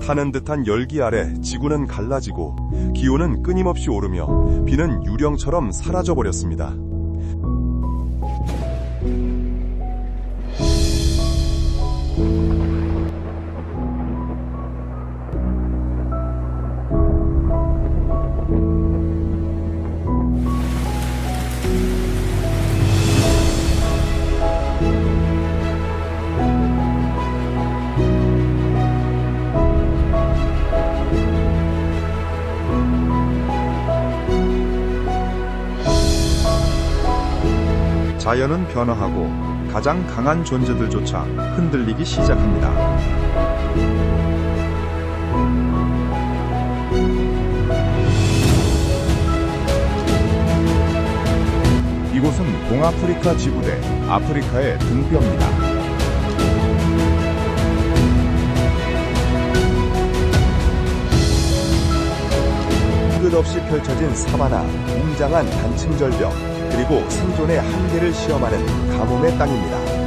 타는 듯한 열기 아래 지구는 갈라지고 기온은 끊임없이 오르며 비는 유령처럼 사라져버렸습니다. 자연은 변화하고 가장 강한 존재들조차 흔들리기 시작합니다. 이곳은 동아프리카 지구대 아프리카의 등뼈입니다. 끝없이 펼쳐진 사바나, 웅장한 단층 절벽, 그리고 생존의 한계를 시험하는 가뭄의 땅입니다.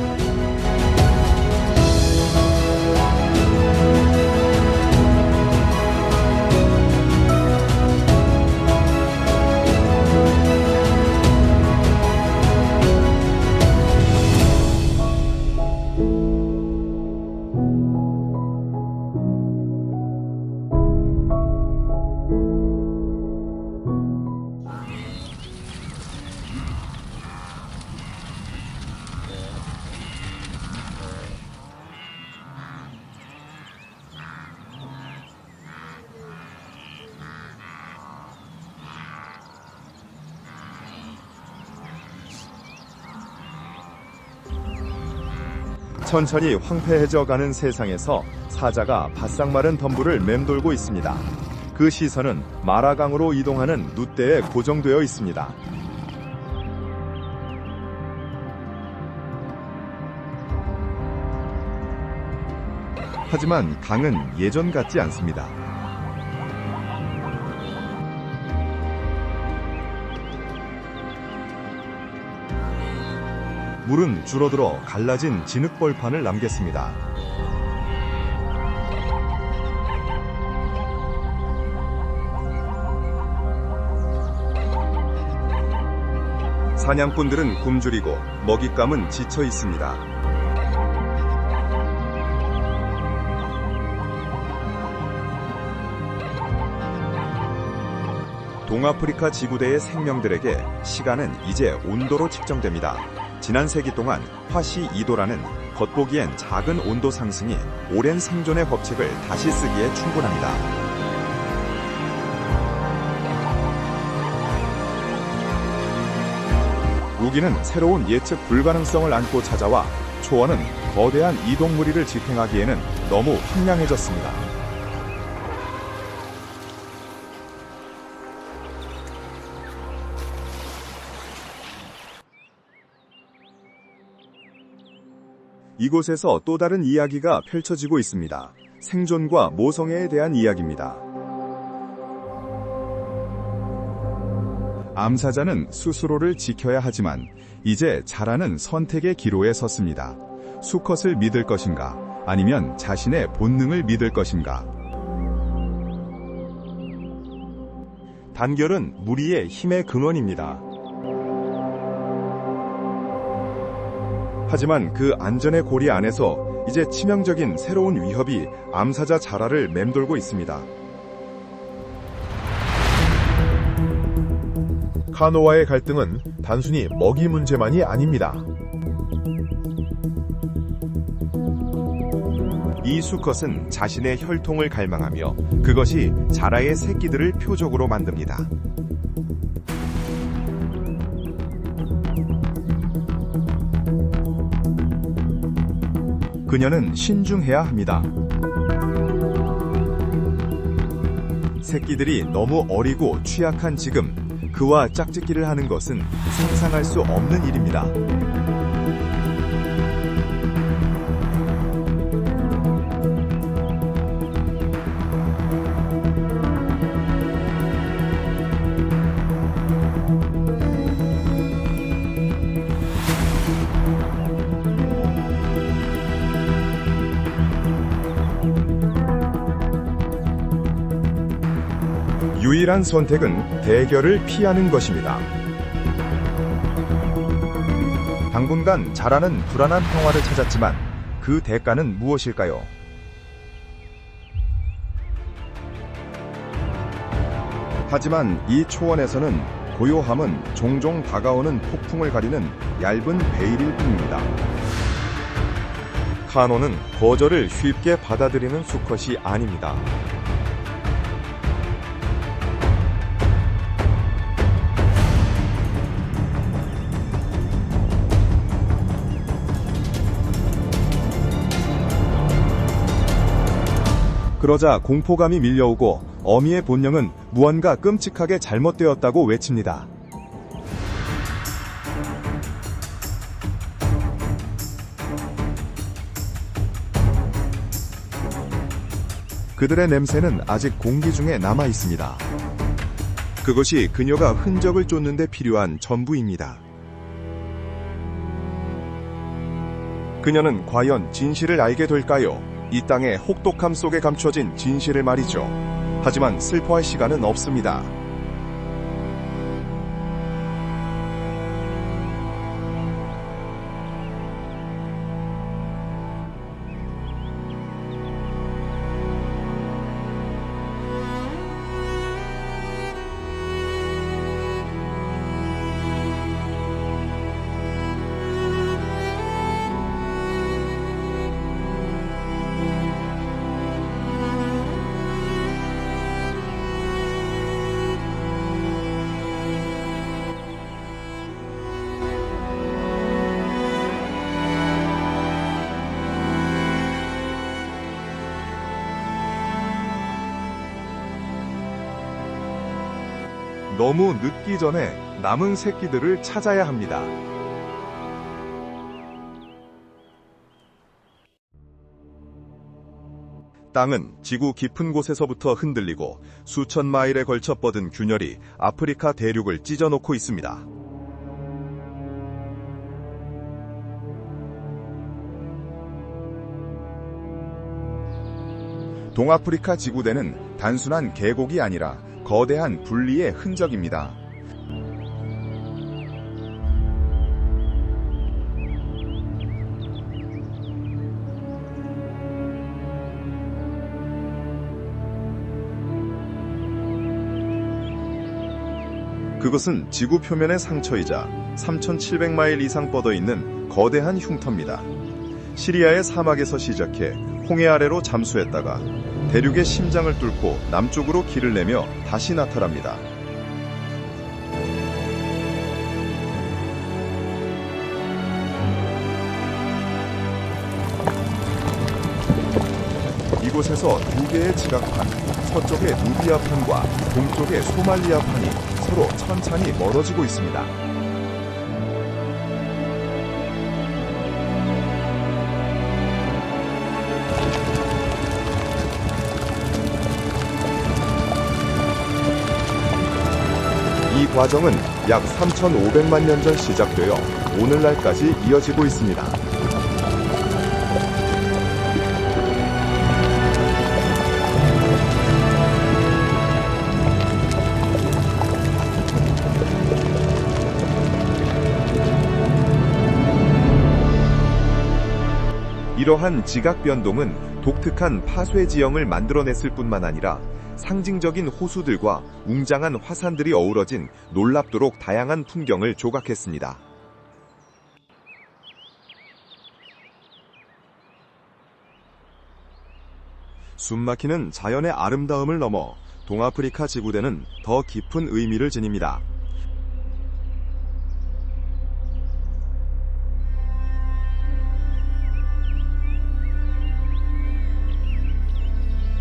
천천히 황폐해져 가는 세상에서 사자가 바싹 마른 덤불을 맴돌고 있습니다. 그 시선은 마라강으로 이동하는 눕대에 고정되어 있습니다. 하지만 강은 예전 같지 않습니다. 물은 줄어들어 갈라진 진흙벌판을 남겼습니다. 사냥꾼들은 굶주리고 먹잇감은 지쳐 있습니다. 동아프리카 지구대의 생명들에게 시간은 이제 온도로 측정됩니다. 지난 세기 동안 화씨 2도라는 겉보기엔 작은 온도 상승이 오랜 생존의 법칙을 다시 쓰기에 충분합니다. 우기는 새로운 예측 불가능성을 안고 찾아와 초원은 거대한 이동 무리를 직행하기에는 너무 황량해졌습니다. 이곳에서 또 다른 이야기가 펼쳐지고 있습니다. 생존과 모성애에 대한 이야기입니다. 암사자는 스스로를 지켜야 하지만 이제 자라는 선택의 기로에 섰습니다. 수컷을 믿을 것인가 아니면 자신의 본능을 믿을 것인가. 단결은 무리의 힘의 근원입니다. 하지만 그 안전의 고리 안에서 이제 치명적인 새로운 위협이 암사자 자라를 맴돌고 있습니다. 카노와의 갈등은 단순히 먹이 문제만이 아닙니다. 이 수컷은 자신의 혈통을 갈망하며 그것이 자라의 새끼들을 표적으로 만듭니다. 그녀는 신중해야 합니다. 새끼들이 너무 어리고 취약한 지금 그와 짝짓기를 하는 것은 상상할 수 없는 일입니다. 유일한 선택은 대결을 피하는 것입니다. 당분간 자라는 불안한 평화를 찾았지만 그 대가는 무엇일까요? 하지만 이 초원에서는 고요함은 종종 다가오는 폭풍을 가리는 얇은 베일일 뿐입니다. 카노는 거절을 쉽게 받아들이는 수컷이 아닙니다. 그러자 공포감이 밀려오고 어미의 본능은 무언가 끔찍하게 잘못되었다고 외칩니다. 그들의 냄새는 아직 공기 중에 남아 있습니다. 그것이 그녀가 흔적을 쫓는 데 필요한 전부입니다. 그녀는 과연 진실을 알게 될까요? 이 땅의 혹독함 속에 감춰진 진실을 말이죠. 하지만 슬퍼할 시간은 없습니다. 너무 늦기 전에 남은 새끼들을 찾아야 합니다. 땅은 지구 깊은 곳에서부터 흔들리고 수천 마일에 걸쳐 뻗은 균열이 아프리카 대륙을 찢어놓고 있습니다. 동아프리카 지구대는 단순한 계곡이 아니라 거대한 분리의 흔적입니다. 그것은 지구 표면의 상처이자 3,700마일 이상 뻗어 있는 거대한 흉터입니다. 시리아의 사막에서 시작해 홍해 아래로 잠수했다가 대륙의 심장을 뚫고 남쪽으로 길을 내며 다시 나타납니다. 이곳에서 두 개의 지각판, 서쪽의 누비아판과 동쪽의 소말리아판이 서로 천천히 멀어지고 있습니다. 이 과정은 약 3,500만 년 전 시작되어 오늘날까지 이어지고 있습니다. 이러한 지각 변동은 독특한 파쇄 지형을 만들어냈을 뿐만 아니라 상징적인 호수들과 웅장한 화산들이 어우러진 놀랍도록 다양한 풍경을 조각했습니다. 숨막히는 자연의 아름다움을 넘어 동아프리카 지구대는 더 깊은 의미를 지닙니다.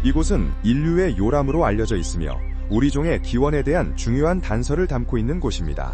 이곳은 인류의 요람으로 알려져 있으며 우리 종의 기원에 대한 중요한 단서를 담고 있는 곳입니다.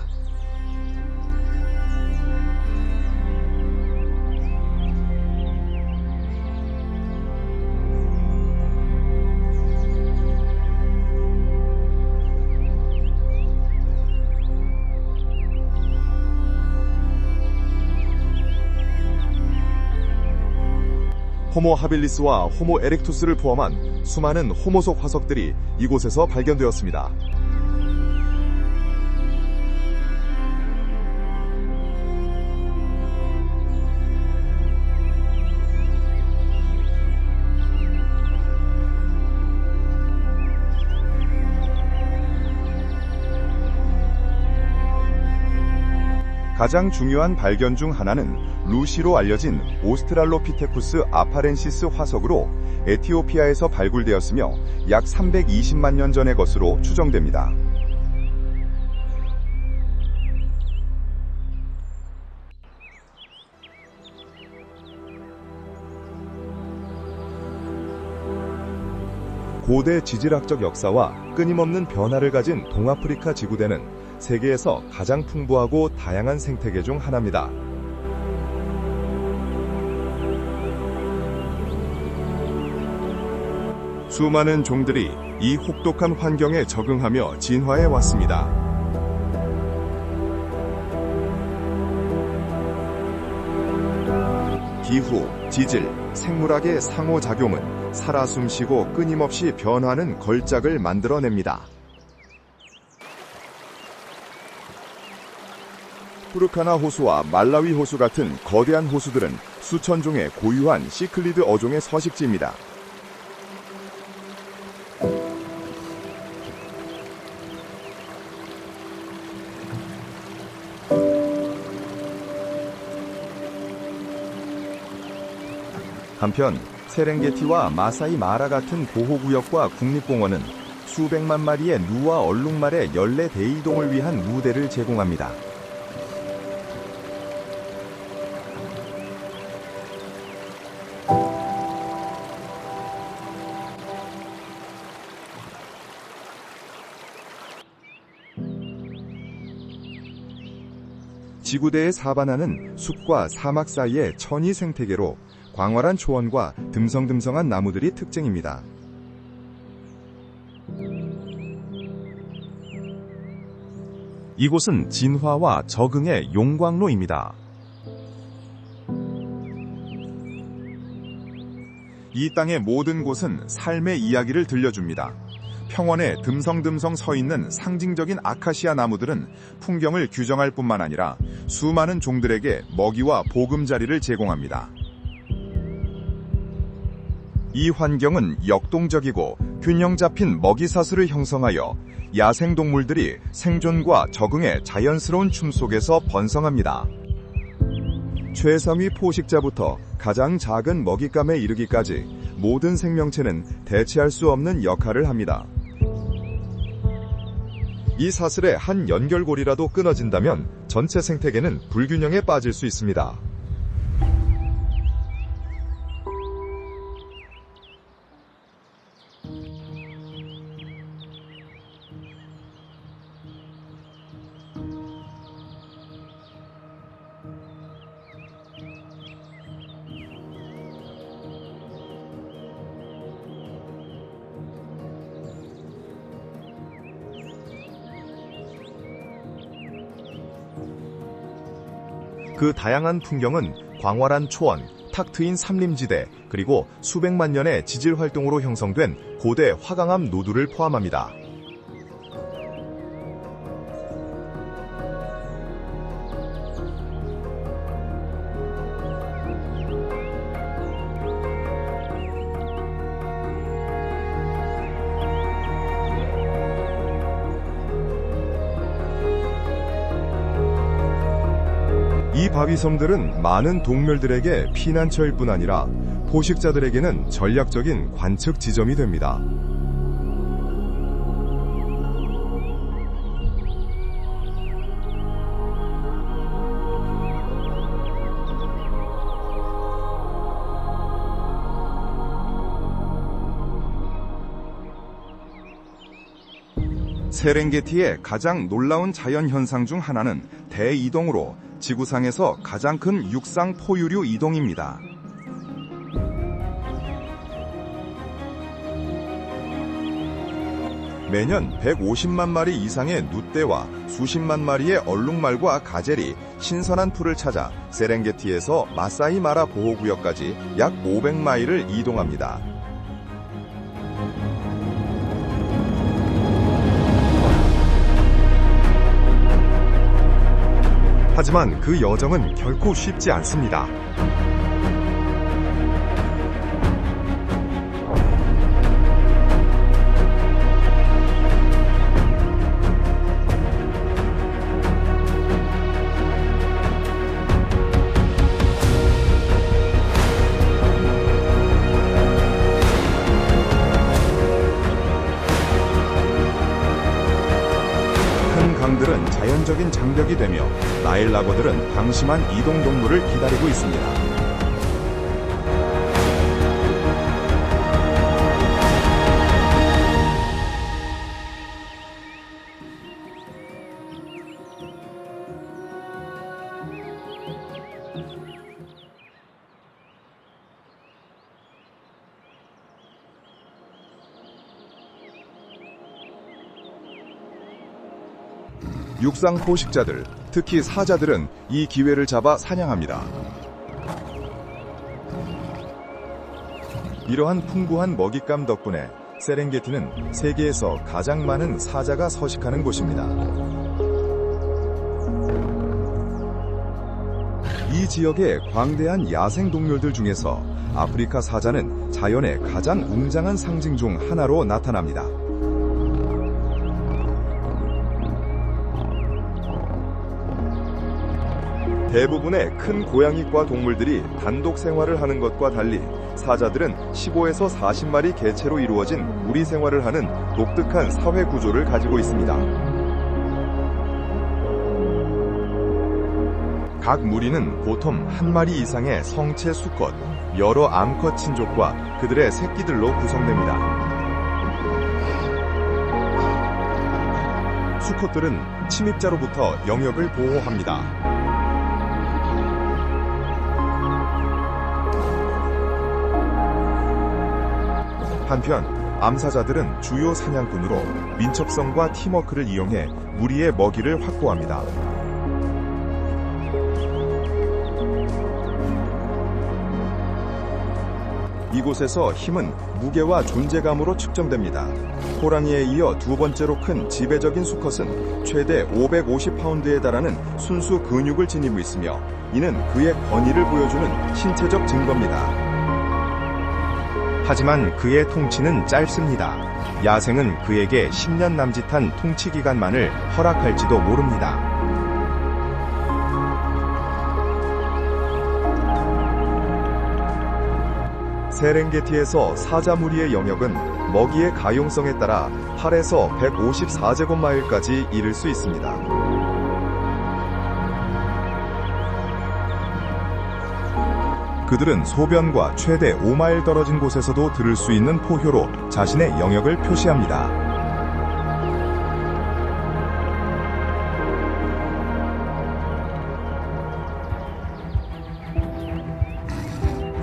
호모 하빌리스와 호모 에렉투스를 포함한 수많은 호모속 화석들이 이곳에서 발견되었습니다. 가장 중요한 발견 중 하나는 루시로 알려진 오스트랄로피테쿠스 아파렌시스 화석으로 에티오피아에서 발굴되었으며 약 320만 년 전의 것으로 추정됩니다. 고대 지질학적 역사와 끊임없는 변화를 가진 동아프리카 지구대는 세계에서 가장 풍부하고 다양한 생태계 중 하나입니다. 수많은 종들이 이 혹독한 환경에 적응하며 진화해 왔습니다. 기후, 지질, 생물학의 상호작용은 살아 숨쉬고 끊임없이 변화하는 걸작을 만들어냅니다. 푸르카나 호수와 말라위 호수 같은 거대한 호수들은 수천 종의 고유한 시클리드 어종의 서식지입니다. 한편 세렝게티와 마사이 마라 같은 보호구역과 국립공원은 수백만 마리의 누와 얼룩말의 연례 대이동을 위한 무대를 제공합니다. 지구대의 사바나는 숲과 사막 사이의 천이 생태계로 광활한 초원과 듬성듬성한 나무들이 특징입니다. 이곳은 진화와 적응의 용광로입니다. 이 땅의 모든 곳은 삶의 이야기를 들려줍니다. 평원에 듬성듬성 서 있는 상징적인 아카시아 나무들은 풍경을 규정할 뿐만 아니라 수많은 종들에게 먹이와 보금자리를 제공합니다. 이 환경은 역동적이고 균형 잡힌 먹이 사슬을 형성하여 야생동물들이 생존과 적응의 자연스러운 춤 속에서 번성합니다. 최상위 포식자부터 가장 작은 먹잇감에 이르기까지 모든 생명체는 대체할 수 없는 역할을 합니다. 이 사슬의 한 연결고리라도 끊어진다면 전체 생태계는 불균형에 빠질 수 있습니다. 그 다양한 풍경은 광활한 초원, 탁 트인 산림지대, 그리고 수백만 년의 지질 활동으로 형성된 고대 화강암 노두를 포함합니다. 이 바위섬들은 많은 동물들에게 피난처일 뿐 아니라 포식자들에게는 전략적인 관측 지점이 됩니다. 세렝게티의 가장 놀라운 자연 현상 중 하나는 대이동으로 지구상에서 가장 큰 육상 포유류 이동입니다. 매년 150만 마리 이상의 늑대와 수십만 마리의 얼룩말과 가젤이 신선한 풀을 찾아 세렝게티에서 마사이 마라 보호구역까지 약 500마일을 이동합니다. 하지만 그 여정은 결코 쉽지 않습니다. 큰 강들은 자연적인 장벽이 되며 나일 낙원들은 방심한 이동 동물을 기다리고 있습니다. 육상 포식자들, 특히 사자들은 이 기회를 잡아 사냥합니다. 이러한 풍부한 먹잇감 덕분에 세렝게티는 세계에서 가장 많은 사자가 서식하는 곳입니다. 이 지역의 광대한 야생 동물들 중에서 아프리카 사자는 자연의 가장 웅장한 상징 중 하나로 나타납니다. 대부분의 큰 고양이과 동물들이 단독 생활을 하는 것과 달리 사자들은 15에서 40마리 개체로 이루어진 무리 생활을 하는 독특한 사회 구조를 가지고 있습니다. 각 무리는 보통 한 마리 이상의 성체 수컷, 여러 암컷 친족과 그들의 새끼들로 구성됩니다. 수컷들은 침입자로부터 영역을 보호합니다. 한편 암사자들은 주요 사냥꾼으로 민첩성과 팀워크를 이용해 무리의 먹이를 확보합니다. 이곳에서 힘은 무게와 존재감으로 측정됩니다. 호랑이에 이어 두 번째로 큰 지배적인 수컷은 최대 550파운드에 달하는 순수 근육을 지니고 있으며 이는 그의 권위를 보여주는 신체적 증거입니다. 하지만 그의 통치는 짧습니다. 야생은 그에게 10년 남짓한 통치 기간만을 허락할지도 모릅니다. 세렝게티에서 사자 무리의 영역은 먹이의 가용성에 따라 8에서 154제곱마일까지 이를 수 있습니다. 그들은 소변과 최대 5마일 떨어진 곳에서도 들을 수 있는 포효로 자신의 영역을 표시합니다.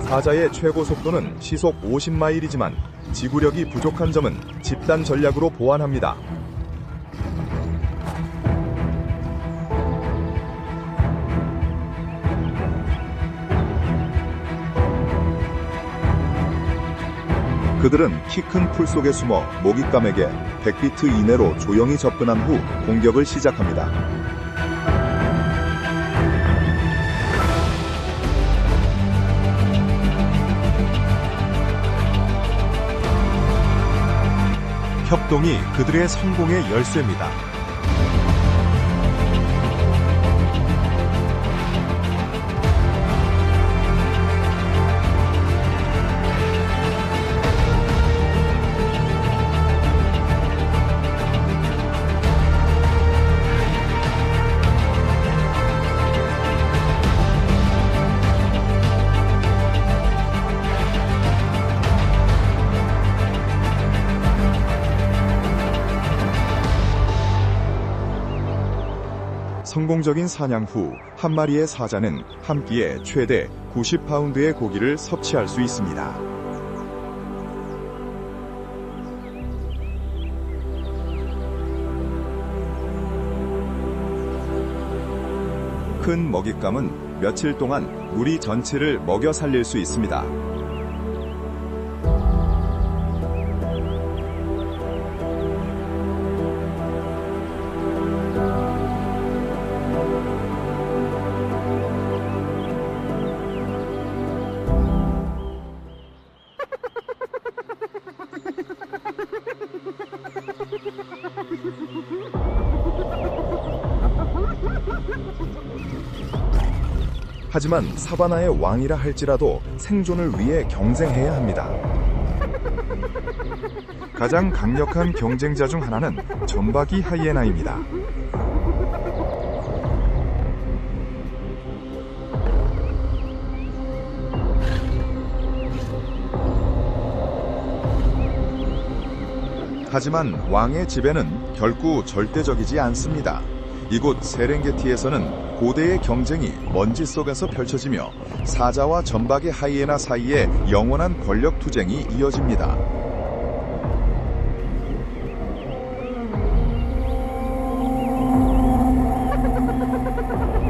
사자의 최고 속도는 시속 50마일이지만 지구력이 부족한 점은 집단 전략으로 보완합니다. 그들은 키 큰 풀 속에 숨어 먹잇감에게 100피트 이내로 조용히 접근한 후 공격을 시작합니다. 협동이 그들의 성공의 열쇠입니다. 성공적인 사냥 후 한 마리의 사자는 한 끼에 최대 90파운드의 고기를 섭취할 수 있습니다. 큰 먹잇감은 며칠 동안 무리 전체를 먹여 살릴 수 있습니다. 하지만 사바나의 왕이라 할지라도 생존을 위해 경쟁해야 합니다. 가장 강력한 경쟁자 중 하나는 점박이 하이에나입니다. 하지만 왕의 지배는 결코 절대적이지 않습니다. 이곳 세렝게티에서는 고대의 경쟁이 먼지 속에서 펼쳐지며 사자와 점박의 하이에나 사이에 영원한 권력 투쟁이 이어집니다.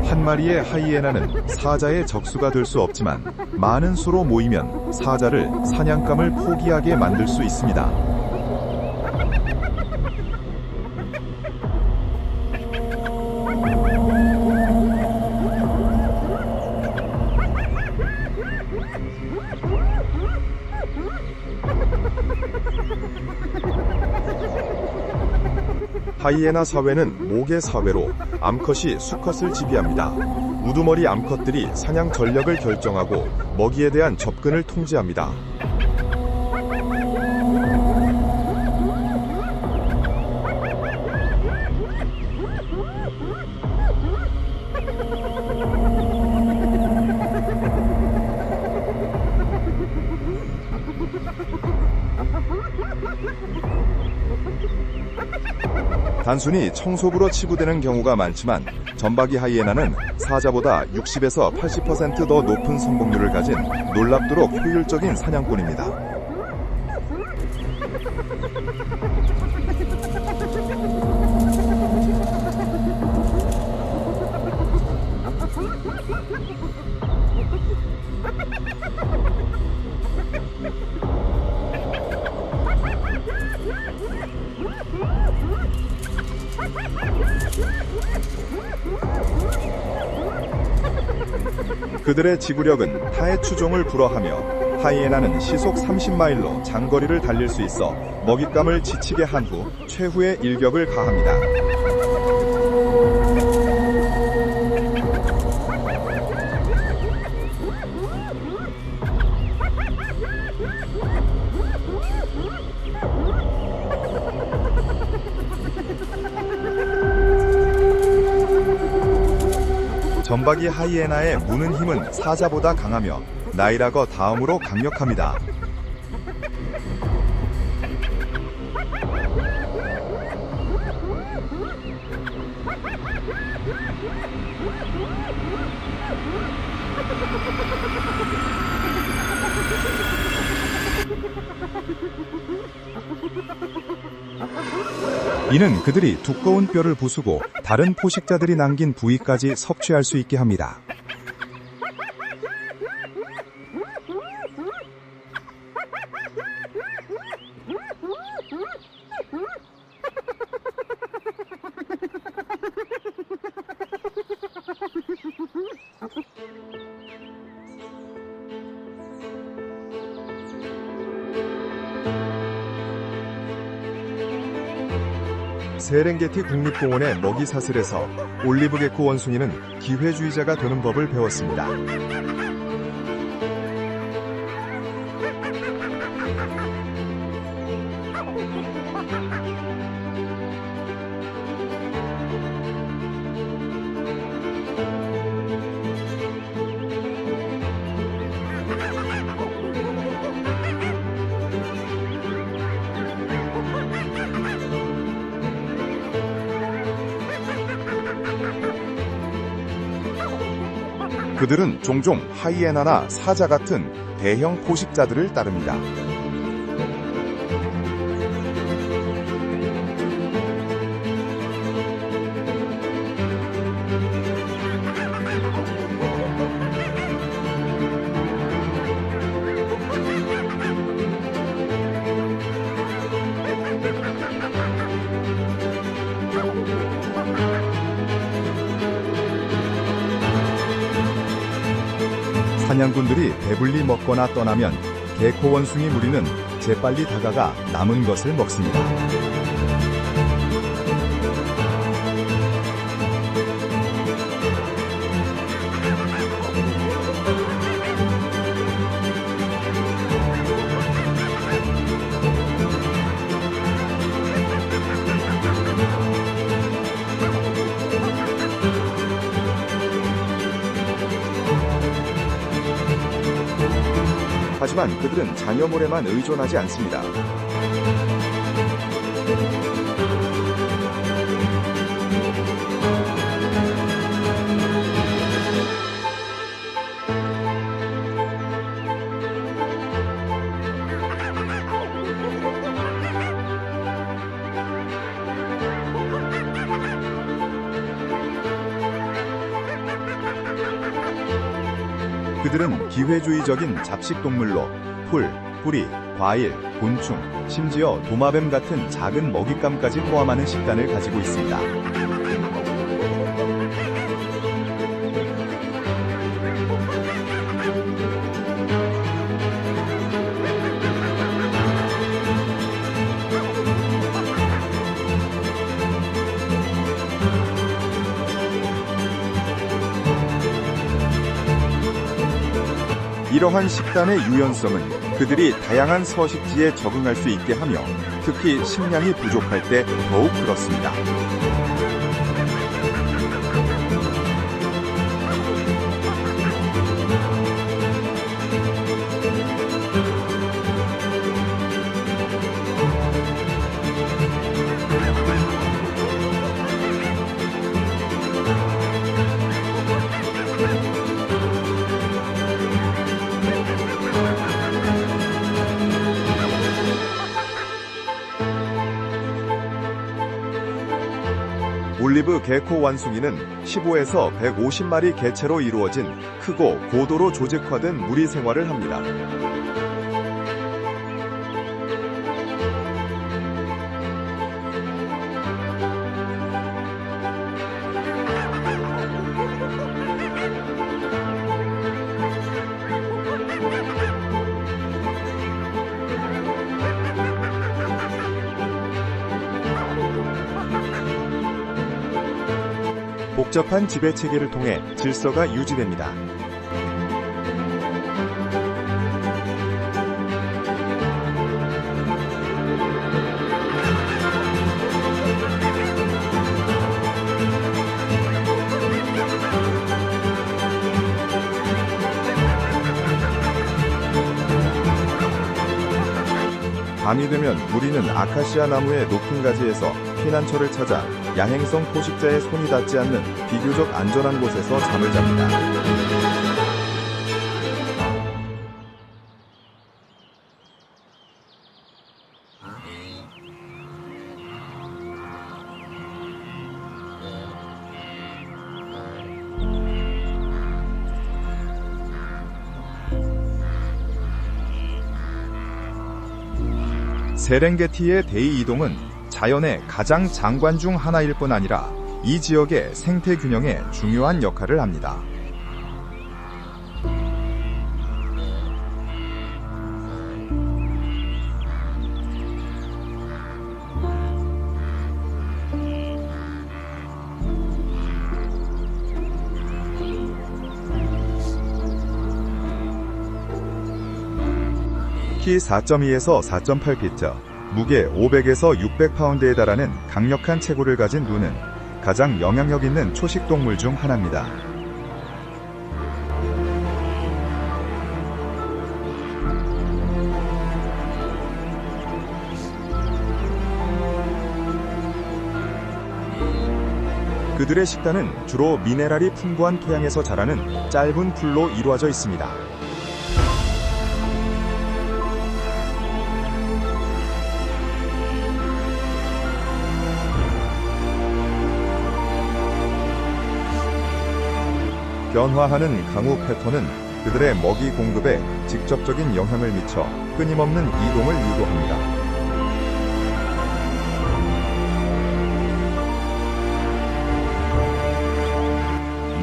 한 마리의 하이에나는 사자의 적수가 될 수 없지만 많은 수로 모이면 사자를 사냥감을 포기하게 만들 수 있습니다. 하이에나 사회는 목의 사회로 암컷이 수컷을 지배합니다. 우두머리 암컷들이 사냥 전략을 결정하고 먹이에 대한 접근을 통제합니다. 단순히 청소부로 치부되는 경우가 많지만 점박이 하이에나는 사자보다 60에서 80% 더 높은 성공률을 가진 놀랍도록 효율적인 사냥꾼입니다. 그들의 지구력은 타의 추종을 불허하며 하이에나는 시속 30마일로 장거리를 달릴 수 있어 먹잇감을 지치게 한 후 최후의 일격을 가합니다. 점박이 하이에나의 무는 힘은 사자보다 강하며 나이라거 다음으로 강력합니다. 이는 그들이 두꺼운 뼈를 부수고 다른 포식자들이 남긴 부위까지 섭취할 수 있게 합니다. 세렝게티 국립공원의 먹이 사슬에서 올리브 게코 원숭이는 기회주의자가 되는 법을 배웠습니다. 그들은 종종 하이에나나 사자 같은 대형 포식자들을 따릅니다. 사냥꾼들이 배불리 먹거나 떠나면 개코 원숭이 무리는 재빨리 다가가 남은 것을 먹습니다. 하지만 그들은 장염물에만 의존하지 않습니다. 그들은 기회주의적인 잡식동물로 풀, 뿌리, 과일, 곤충, 심지어 도마뱀 같은 작은 먹잇감까지 포함하는 식단을 가지고 있습니다. 이러한 식단의 유연성은 그들이 다양한 서식지에 적응할 수 있게 하며 특히 식량이 부족할 때 더욱 그렇습니다. 올리브 개코 원숭이는 15에서 150마리 개체로 이루어진 크고 고도로 조직화된 무리 생활을 합니다. 복잡한 지배 체계를 통해 질서가 유지됩니다. 밤이 되면 무리는 아카시아 나무의 높은 가지에서 피난처를 찾아 야행성 포식자의 손이 닿지 않는 비교적 안전한 곳에서 잠을 잡니다. 세렝게티의 대이 이동은 자연의 가장 장관 중 하나일 뿐 아니라 이 지역의 생태 균형에 중요한 역할을 합니다. 키 4.2에서 4.8피트, 무게 500에서 600파운드에 달하는 강력한 체구를 가진 눈은 가장 영향력 있는 초식 동물 중 하나입니다. 그들의 식단은 주로 미네랄이 풍부한 토양에서 자라는 짧은 풀로 이루어져 있습니다. 변화하는 강우 패턴은 그들의 먹이 공급에 직접적인 영향을 미쳐 끊임없는 이동을 유도합니다.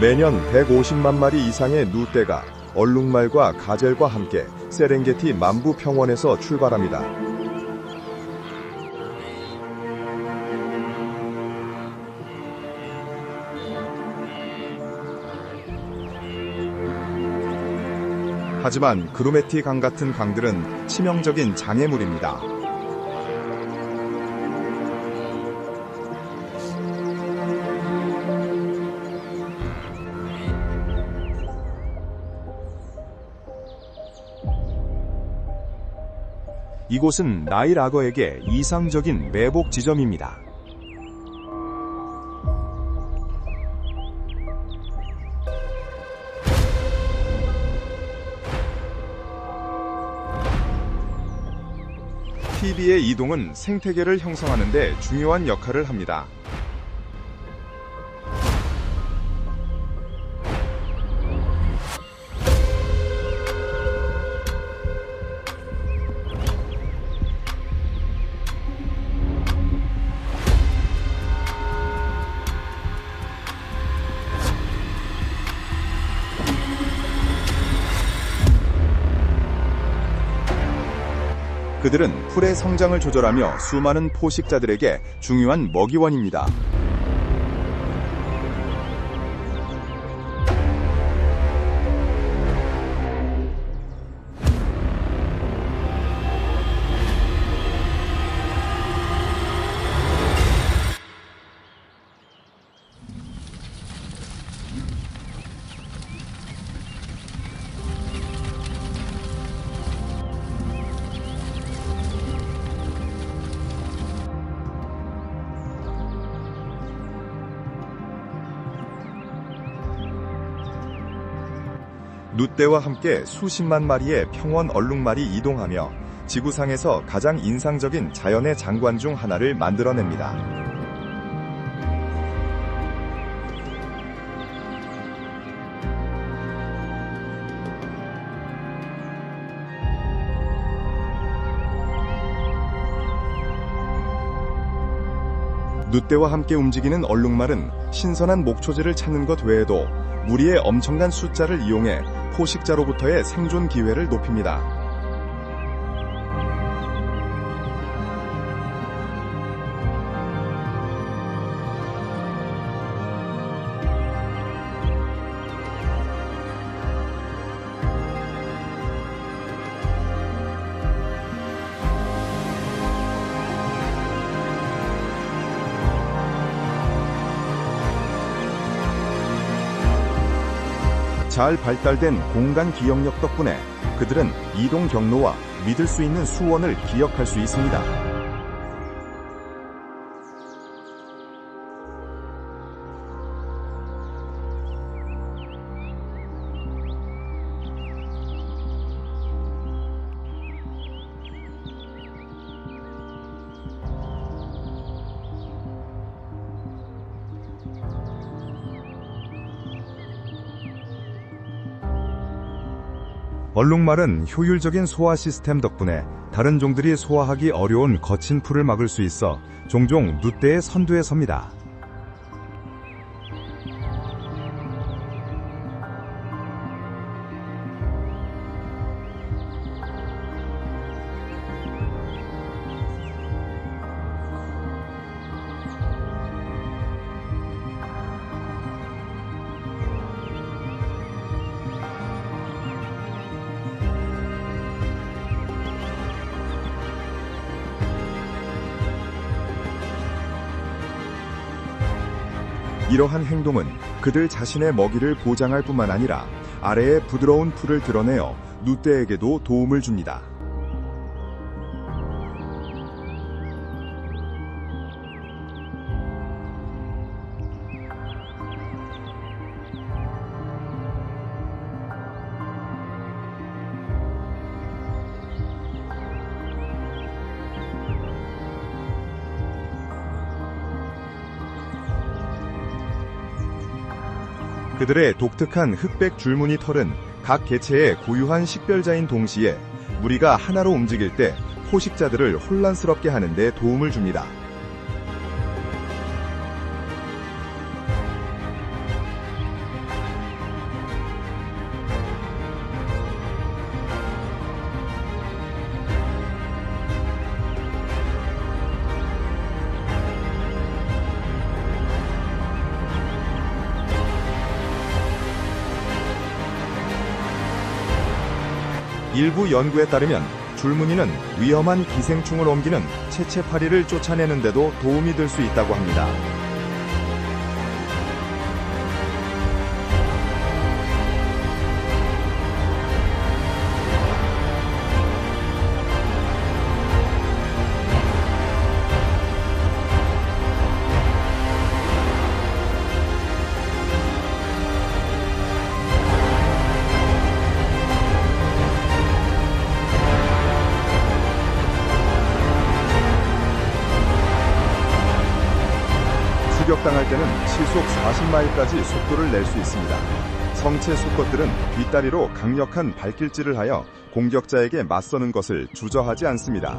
매년 150만 마리 이상의 누떼가 얼룩말과 가젤과 함께 세렝게티 만부 평원에서 출발합니다. 하지만 그루메티 강 같은 강들은 치명적인 장애물입니다. 이곳은 나일 악어에게 이상적인 매복 지점입니다. TV의 이동은 생태계를 형성하는 데 중요한 역할을 합니다. 그들은 풀의 성장을 조절하며 수많은 포식자들에게 중요한 먹이원입니다. 누떼와 함께 수십만 마리의 평원 얼룩말이 이동하며 지구상에서 가장 인상적인 자연의 장관 중 하나를 만들어냅니다. 누떼와 함께 움직이는 얼룩말은 신선한 목초제를 찾는 것 외에도 무리의 엄청난 숫자를 이용해 포식자로부터의 생존 기회를 높입니다. 잘 발달된 공간 기억력 덕분에 그들은 이동 경로와 믿을 수 있는 수원을 기억할 수 있습니다. 얼룩말은 효율적인 소화 시스템 덕분에 다른 종들이 소화하기 어려운 거친 풀을 막을 수 있어 종종 누떼의 선두에 섭니다. 이러한 행동은 그들 자신의 먹이를 보장할 뿐만 아니라 아래의 부드러운 풀을 드러내어 누떼에게도 도움을 줍니다. 그들의 독특한 흑백 줄무늬 털은 각 개체의 고유한 식별자인 동시에 무리가 하나로 움직일 때 포식자들을 혼란스럽게 하는 데 도움을 줍니다. 일부 연구에 따르면 줄무늬는 위험한 기생충을 옮기는 채채파리를 쫓아내는 데도 도움이 될 수 있다고 합니다. 추격당할 때는 시속 40마일까지 속도를 낼 수 있습니다. 성체 수컷들은 뒷다리로 강력한 발길질을 하여 공격자에게 맞서는 것을 주저하지 않습니다.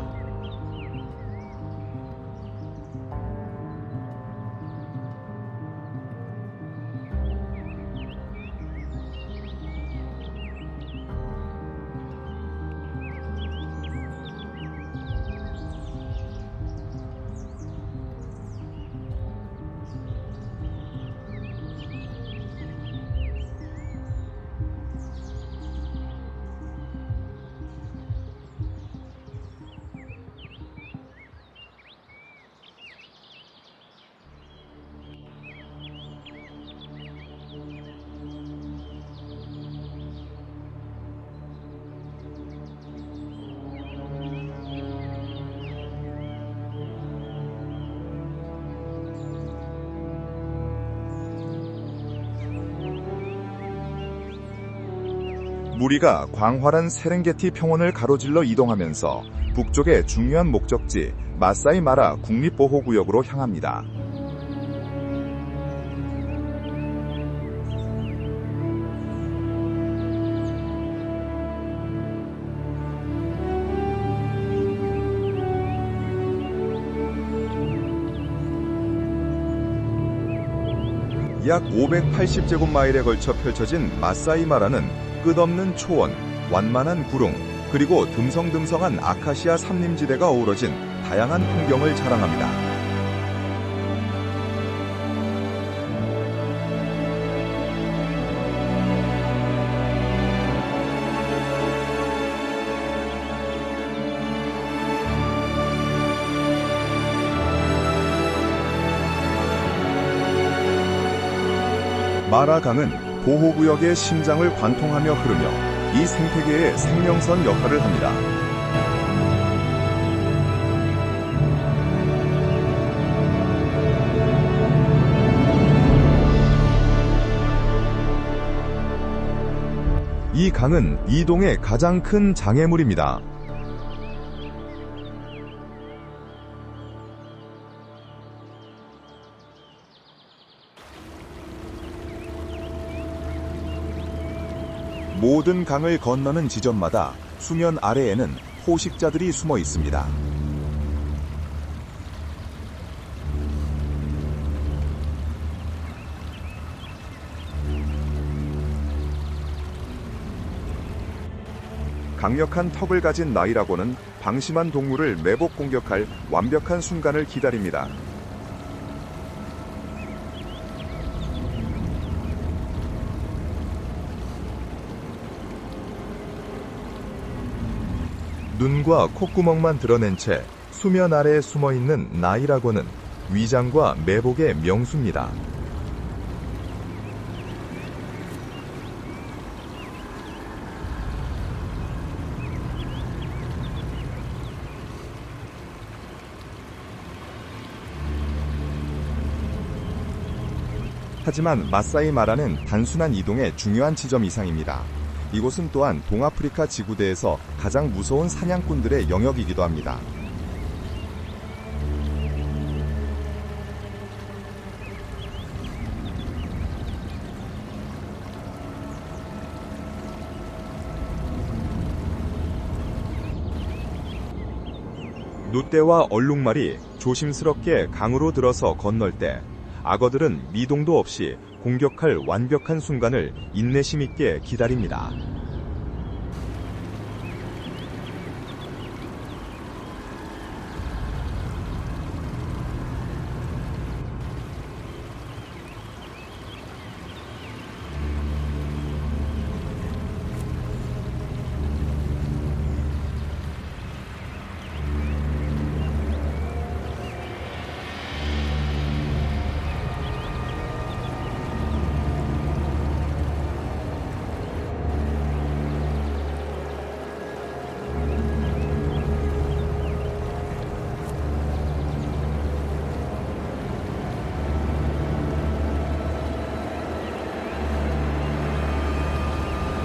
무리가 광활한 세렝게티 평원을 가로질러 이동하면서 북쪽의 중요한 목적지 마사이 마라 국립보호구역으로 향합니다. 약 580제곱마일에 걸쳐 펼쳐진 마사이 마라는 끝없는 초원, 완만한 구릉, 그리고 듬성듬성한 아카시아 삼림지대가 어우러진 다양한 풍경을 자랑합니다. 마라강은 보호구역의 심장을 관통하며 흐르며 이 생태계의 생명선 역할을 합니다. 이 강은 이동의 가장 큰 장애물입니다. 모든 강을 건너는 지점마다 수면 아래에는 포식자들이 숨어 있습니다. 강력한 턱을 가진 나이라고는 방심한 동물을 매복 공격할 완벽한 순간을 기다립니다. 눈과 콧구멍만 드러낸 채 수면 아래에 숨어있는 나이라고는 위장과 매복의 명수입니다. 하지만 마사이 마라는 단순한 이동의 중요한 지점 이상입니다. 이곳은 또한 동아프리카 지구대에서 가장 무서운 사냥꾼들의 영역이기도 합니다. 늑대와 얼룩말이 조심스럽게 강으로 들어서 건널 때 악어들은 미동도 없이 공격할 완벽한 순간을 인내심 있게 기다립니다.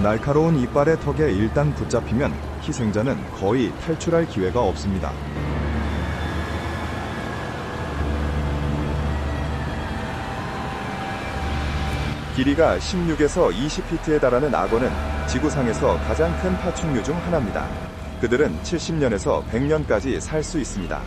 날카로운 이빨의 턱에 일단 붙잡히면 희생자는 거의 탈출할 기회가 없습니다. 길이가 16에서 20피트에 달하는 악어는 지구상에서 가장 큰 파충류 중 하나입니다. 그들은 70년에서 100년까지 살 수 있습니다.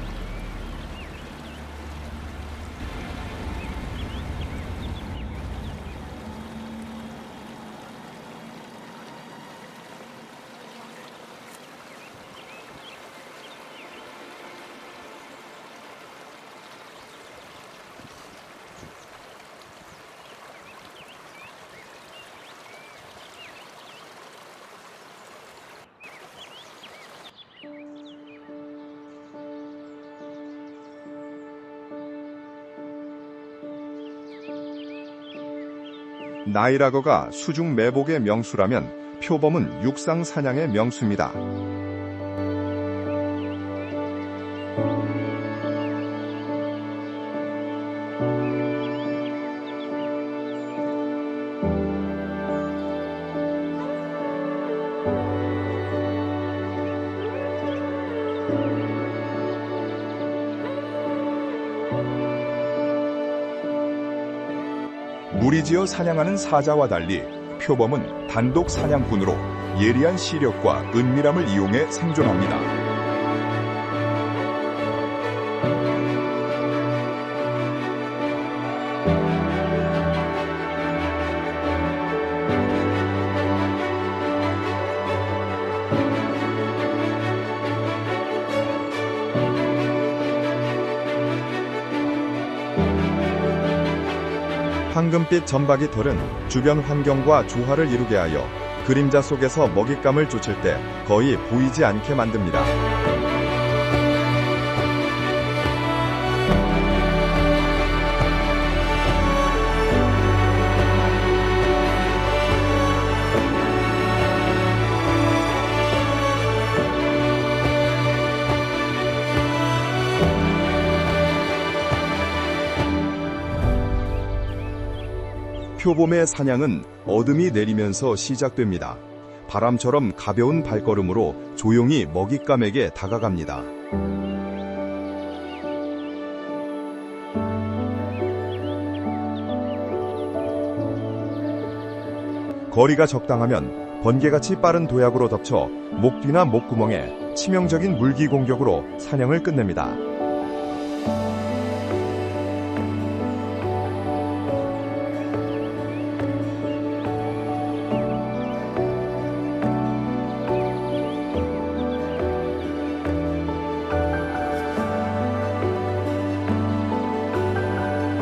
나일악어가 수중 매복의 명수라면 표범은 육상 사냥의 명수입니다. 무리지어 사냥하는 사자와 달리 표범은 단독 사냥꾼으로 예리한 시력과 은밀함을 이용해 생존합니다. 황금빛 점박이 털은 주변 환경과 조화를 이루게 하여 그림자 속에서 먹잇감을 쫓을 때 거의 보이지 않게 만듭니다. 표범의 사냥은 어둠이 내리면서 시작됩니다. 바람처럼 가벼운 발걸음으로 조용히 먹잇감에게 다가갑니다. 거리가 적당하면 번개같이 빠른 도약으로 덮쳐 목 뒤나 목구멍에 치명적인 물기 공격으로 사냥을 끝냅니다.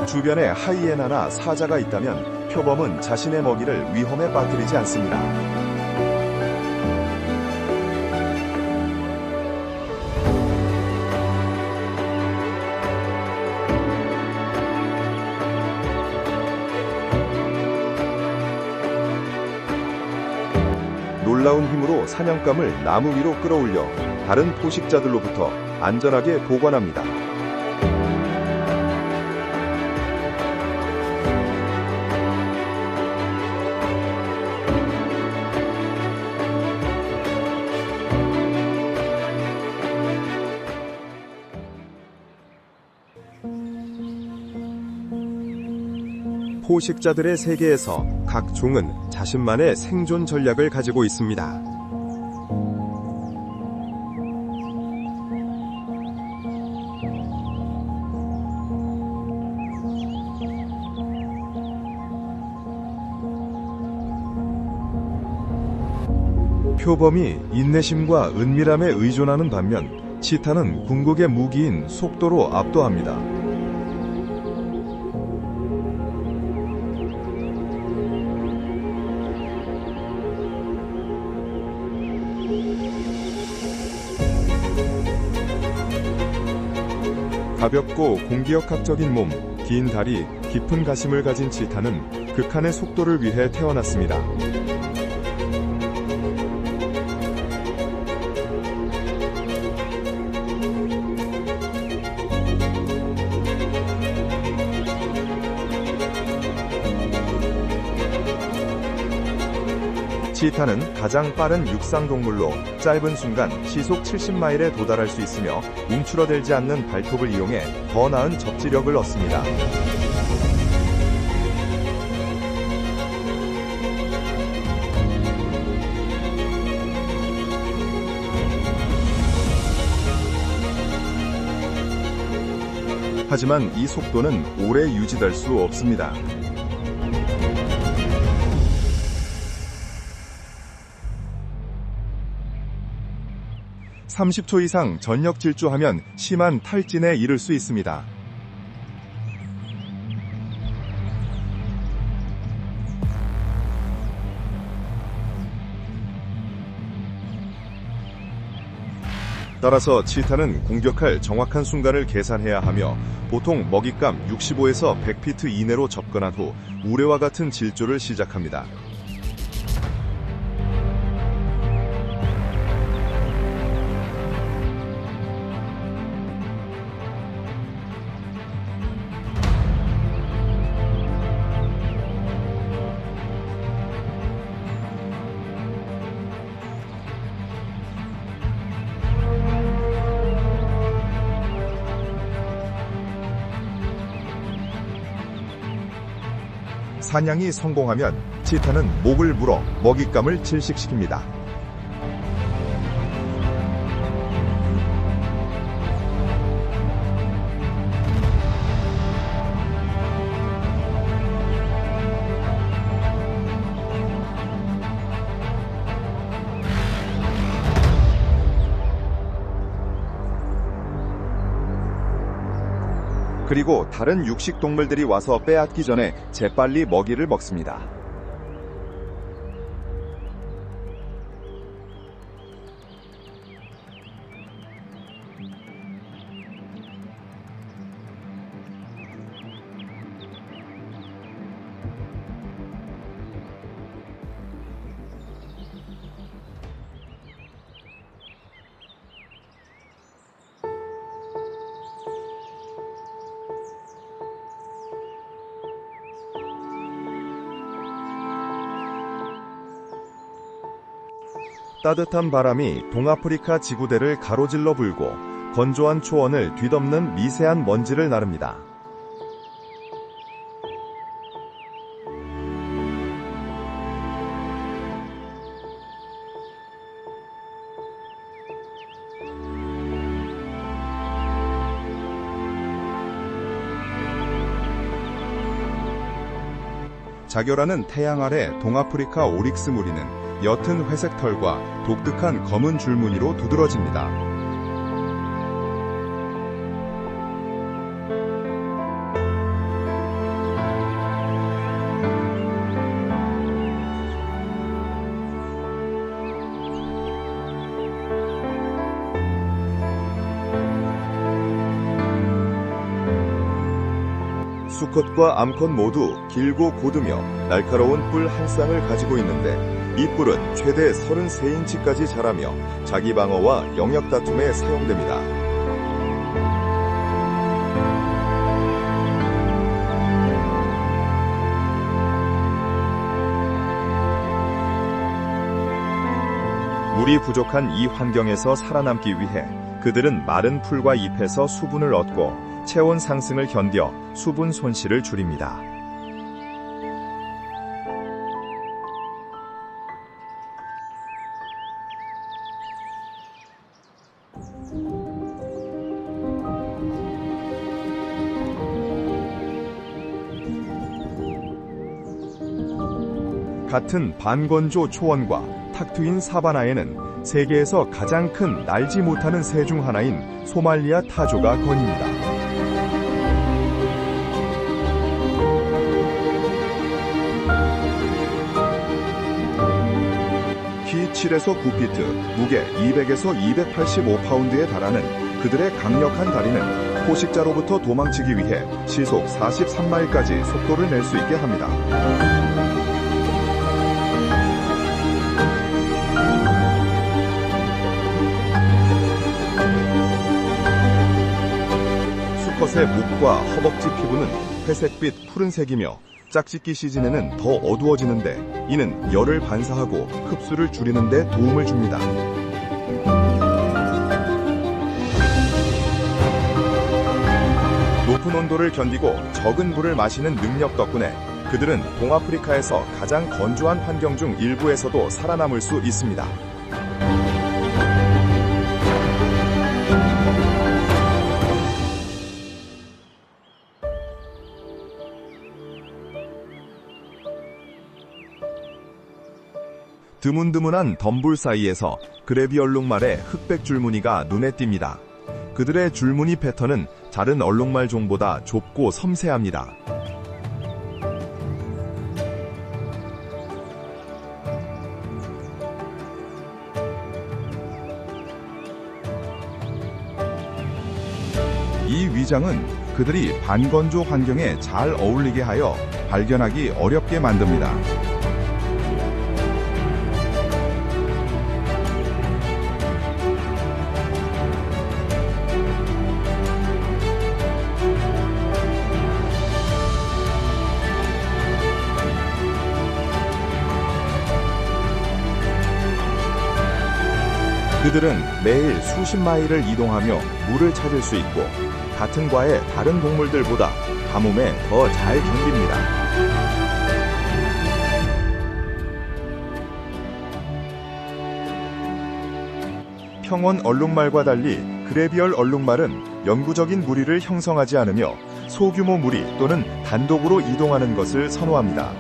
주변에 하이에나나 사자가 있다면 표범은 자신의 먹이를 위험에 빠뜨리지 않습니다. 놀라운 힘으로 사냥감을 나무 위로 끌어올려 다른 포식자들로부터 안전하게 보관합니다. 포식자들의 세계에서 각 종은 자신만의 생존 전략을 가지고 있습니다. 표범이 인내심과 은밀함에 의존하는 반면 치타는 궁극의 무기인 속도로 압도합니다. 가볍고 공기역학적인 몸, 긴 다리, 깊은 가심을 가진 치타는 극한의 속도를 위해 태어났습니다. 치타는 가장 빠른 육상동물로 짧은 순간 시속 70마일에 도달할 수 있으며 움츠러들지 않는 발톱을 이용해 더 나은 접지력을 얻습니다. 하지만 이 속도는 오래 유지될 수 없습니다. 30초 이상 전력 질주하면 심한 탈진에 이를 수 있습니다. 따라서 치타는 공격할 정확한 순간을 계산해야 하며 보통 먹잇감 65에서 100피트 이내로 접근한 후 우레와 같은 질주를 시작합니다. 사냥이 성공하면 치타는 목을 물어 먹잇감을 질식시킵니다. 그리고 다른 육식 동물들이 와서 빼앗기 전에 재빨리 먹이를 먹습니다. 따뜻한 바람이 동아프리카 지구대를 가로질러 불고 건조한 초원을 뒤덮는 미세한 먼지를 나릅니다. 자결하는 태양 아래 동아프리카 오릭스 무리는 옅은 회색 털과 독특한 검은 줄무늬로 두드러집니다. 수컷과 암컷 모두 길고 곧으며 날카로운 뿔 한 쌍을 가지고 있는데 이 뿔은 최대 33인치까지 자라며 자기 방어와 영역 다툼에 사용됩니다. 물이 부족한 이 환경에서 살아남기 위해 그들은 마른 풀과 잎에서 수분을 얻고 체온 상승을 견뎌 수분 손실을 줄입니다. 같은 반건조 초원과 탁 트인 사바나에는 세계에서 가장 큰 날지 못하는 새 중 하나인 소말리아 타조가 거닙니다. 키 7에서 9피트, 무게 200에서 285파운드에 달하는 그들의 강력한 다리는 포식자로부터 도망치기 위해 시속 43마일까지 속도를 낼 수 있게 합니다. 수컷의 목과 허벅지 피부는 회색빛 푸른색이며 짝짓기 시즌에는 더 어두워지는데 이는 열을 반사하고 흡수를 줄이는 데 도움을 줍니다. 높은 온도를 견디고 적은 물을 마시는 능력 덕분에 그들은 동아프리카에서 가장 건조한 환경 중 일부에서도 살아남을 수 있습니다. 드문드문한 덤불 사이에서 그래비 얼룩말의 흑백 줄무늬가 눈에 띕니다. 그들의 줄무늬 패턴은 다른 얼룩말 종보다 좁고 섬세합니다. 이 위장은 그들이 반건조 환경에 잘 어울리게 하여 발견하기 어렵게 만듭니다. 그들은 매일 수십 마일을 이동하며 물을 찾을 수 있고 같은 과의 다른 동물들보다 가뭄에 더 잘 견딥니다. 평원 얼룩말과 달리 그래비얼 얼룩말은 영구적인 무리를 형성하지 않으며 소규모 무리 또는 단독으로 이동하는 것을 선호합니다.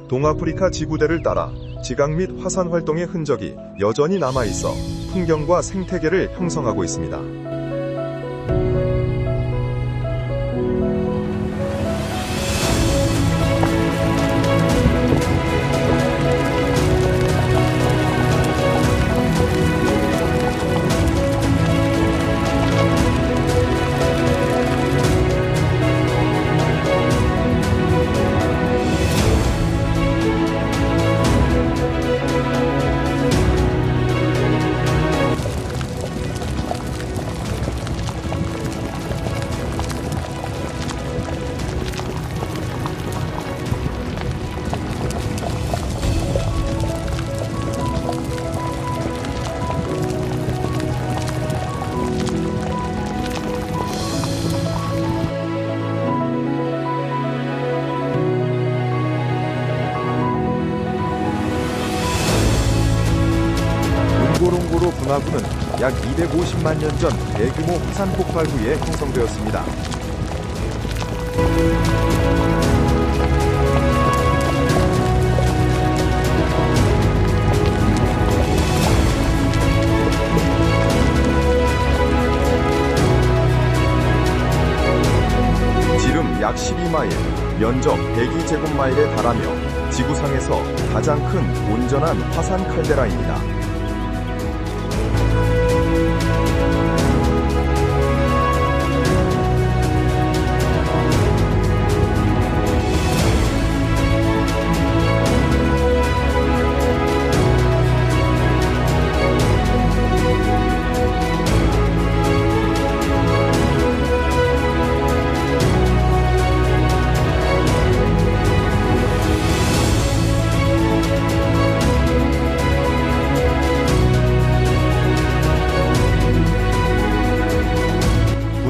동아프리카 지구대를 따라 지각 및 화산 활동의 흔적이 여전히 남아있어 풍경과 생태계를 형성하고 있습니다. 응고롱고로 분화구는 약 250만 년 전 대규모 화산 폭발 후에 형성되었습니다. 지름 약 12마일, 면적 102제곱마일에 달하며 지구상에서 가장 큰 온전한 화산 칼데라입니다.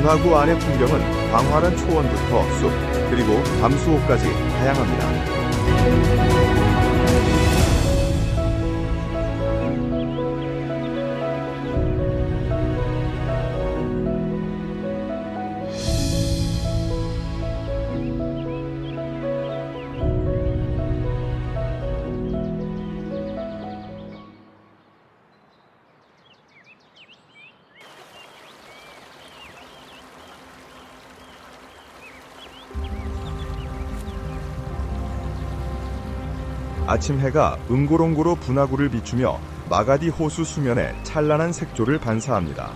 분화구 안의 풍경은 광활한 초원부터 숲, 그리고 밤수호까지 다양합니다. 아침 해가 응고롱고로 분화구를 비추며 마가디 호수 수면에 찬란한 색조를 반사합니다.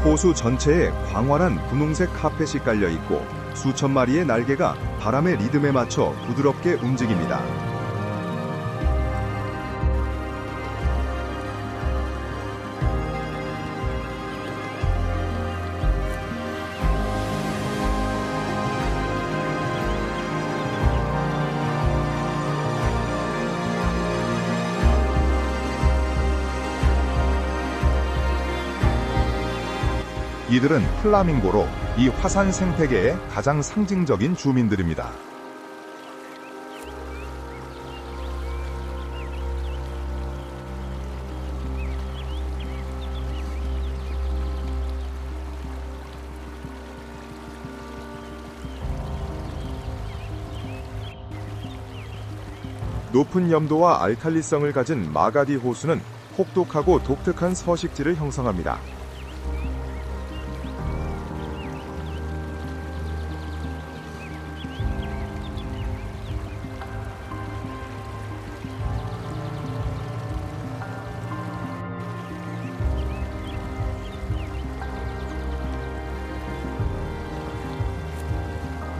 호수 전체에 광활한 분홍색 카펫이 깔려 있고 수천 마리의 날개가 바람의 리듬에 맞춰 부드럽게 움직입니다. 이들은 플라밍고로 이 화산 생태계의 가장 상징적인 주민들입니다. 높은 염도와 알칼리성을 가진 마가디 호수는 혹독하고 독특한 서식지를 형성합니다.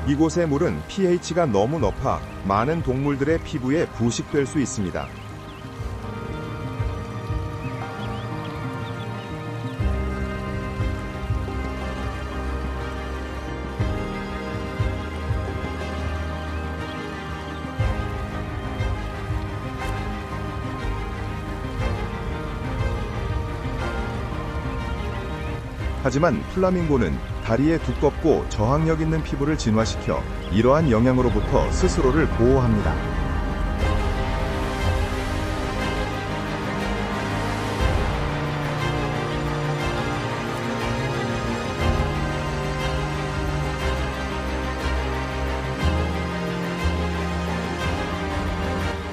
이곳의 물은 pH가 너무 높아 많은 동물들의 피부에 부식될 수 있습니다. 하지만 플라밍고는 다리의 두껍고 저항력 있는 피부를 진화시켜 이러한 영향으로부터 스스로를 보호합니다.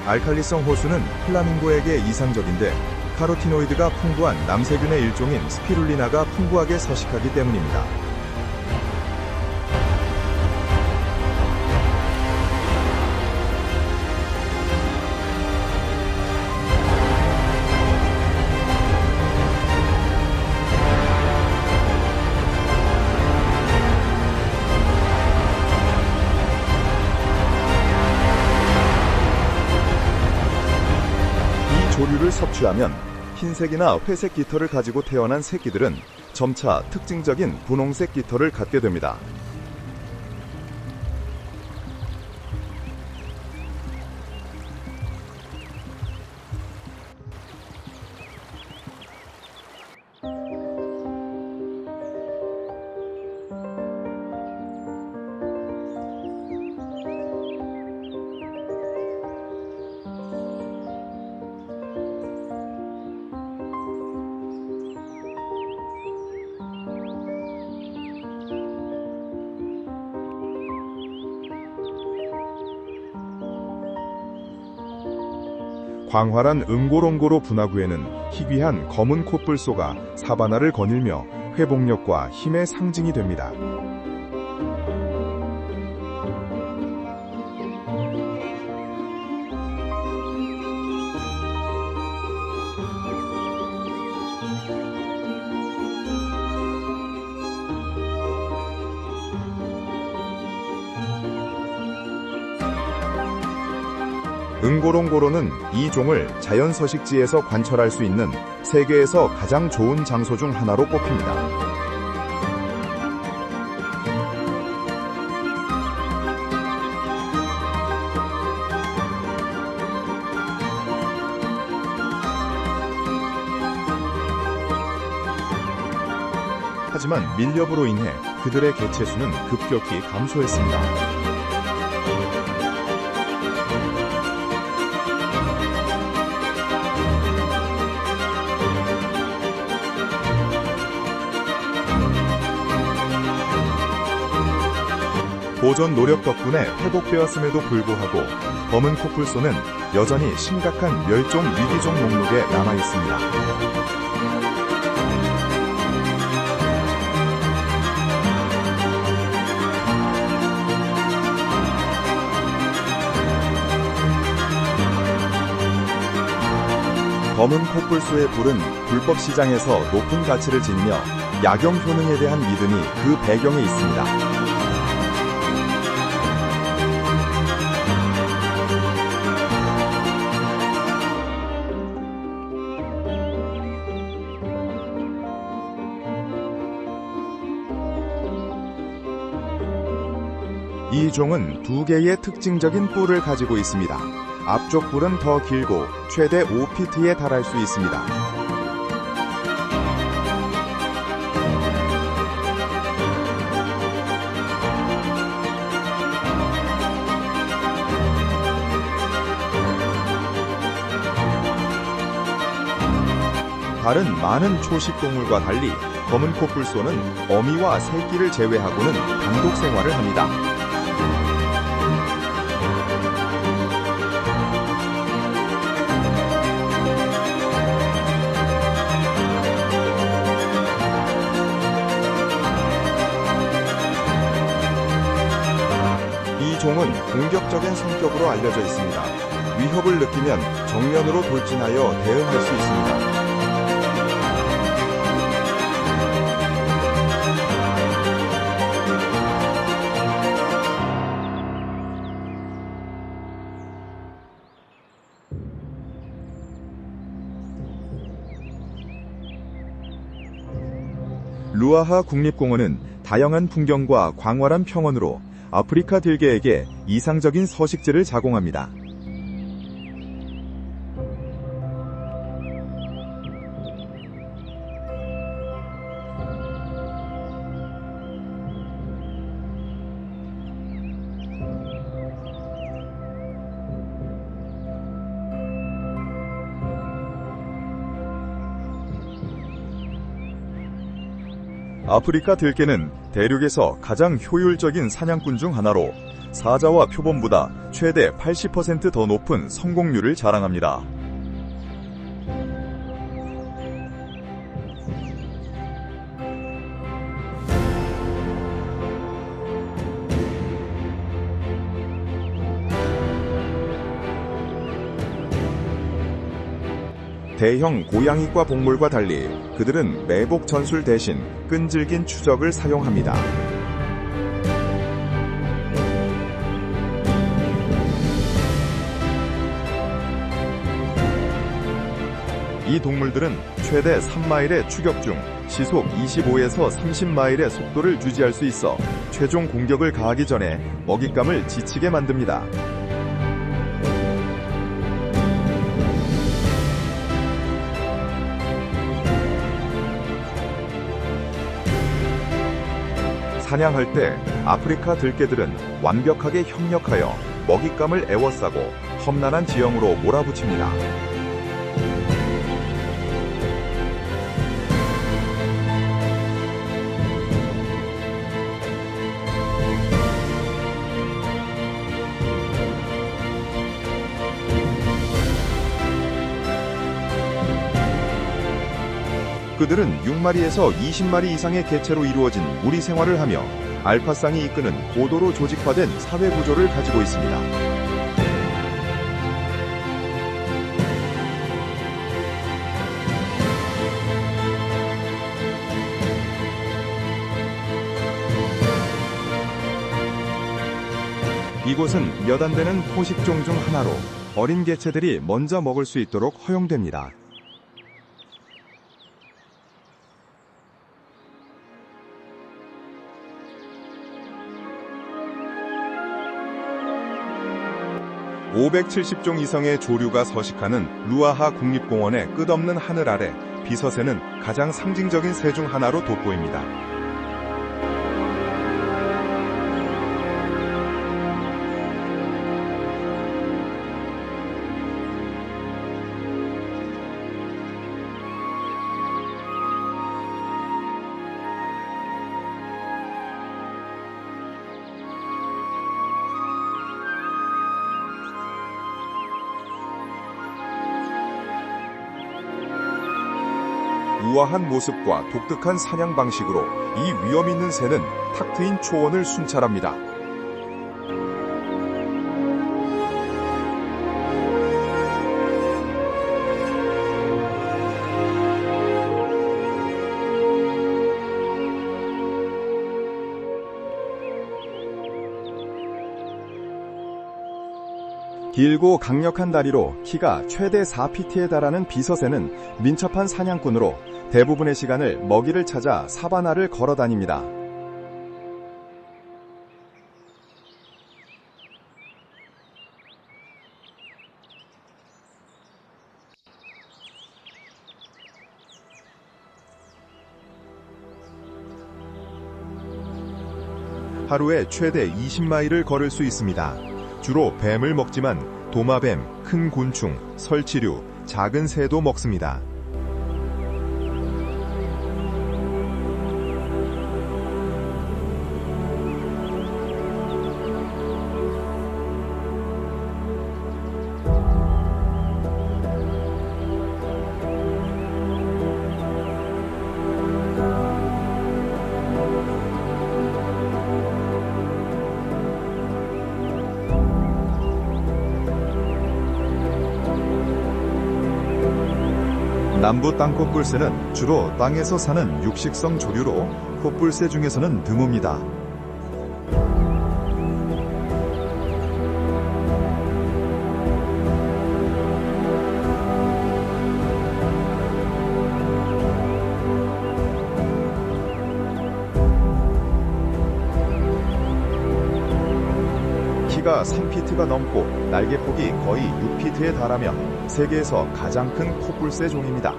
알칼리성 호수는 플라밍고에게 이상적인데 카로티노이드가 풍부한 남세균의 일종인 스피룰리나가 풍부하게 서식하기 때문입니다. 조류를 섭취하면 흰색이나 회색 깃털을 가지고 태어난 새끼들은 점차 특징적인 분홍색 깃털을 갖게 됩니다. 광활한 응고롱고로 분화구에는 희귀한 검은 콧불소가 사바나를 거닐며 회복력과 힘의 상징이 됩니다. 응고롱고로는 이 종을 자연 서식지에서 관찰할 수 있는 세계에서 가장 좋은 장소 중 하나로 꼽힙니다. 하지만 밀렵으로 인해 그들의 개체수는 급격히 감소했습니다. 보존 노력 덕분에 회복되었음에도 불구하고 검은 콧불소는 여전히 심각한 멸종 위기종 목록에 남아 있습니다. 검은 코뿔소의 뿔은 불법 시장에서 높은 가치를 지니며 약용 효능에 대한 믿음이 그 배경에 있습니다. 이 종은 두 개의 특징적인 뿔을 가지고 있습니다. 앞쪽 뿔은 더 길고 최대 5피트에 달할 수 있습니다. 다른 많은 초식 동물과 달리 검은 코뿔소는 어미와 새끼를 제외하고는 단독 생활을 합니다. 이 종은 공격적인 성격으로 알려져 있습니다. 위협을 느끼면 정면으로 돌진하여 대응할 수 있습니다. 루아하 국립공원은 다양한 풍경과 광활한 평원으로 아프리카 들개에게 이상적인 서식지를 제공합니다. 아프리카 들개는 대륙에서 가장 효율적인 사냥꾼 중 하나로 사자와 표범보다 최대 80% 더 높은 성공률을 자랑합니다. 대형 고양이과 동물과 달리 그들은 매복 전술 대신 끈질긴 추적을 사용합니다. 이 동물들은 최대 3마일의 추격 중 시속 25에서 30마일의 속도를 유지할 수 있어 최종 공격을 가하기 전에 먹잇감을 지치게 만듭니다. 사냥할 때 아프리카 들개들은 완벽하게 협력하여 먹잇감을 에워싸고 험난한 지형으로 몰아붙입니다. 그들은 6마리에서 20마리 이상의 개체로 이루어진 무리 생활을 하며 알파쌍이 이끄는 고도로 조직화된 사회 구조를 가지고 있습니다. 이곳은 몇 안 되는 포식종 중 하나로 어린 개체들이 먼저 먹을 수 있도록 허용됩니다. (570종) 이상의 조류가 서식하는 루아하 국립공원의 끝없는 하늘 아래 비서새는 가장 상징적인 새 중 하나로 돋보입니다. 우아한 모습과 독특한 사냥 방식으로 이 위험 있는 새는 탁 트인 초원을 순찰합니다. 길고 강력한 다리로 키가 최대 4pt에 달하는 비서새는 민첩한 사냥꾼으로 대부분의 시간을 먹이를 찾아 사바나를 걸어 다닙니다. 하루에 최대 20마일을 걸을 수 있습니다. 주로 뱀을 먹지만 도마뱀, 큰 곤충, 설치류, 작은 새도 먹습니다. 남부 땅코뿔새는 주로 땅에서 사는 육식성 조류로 코뿔새 중에서는 드뭅니다. 키가 3피트가 넘고 날개폭이 거의 6피트에 달하며 세계에서 가장 큰 코뿔새 종입니다.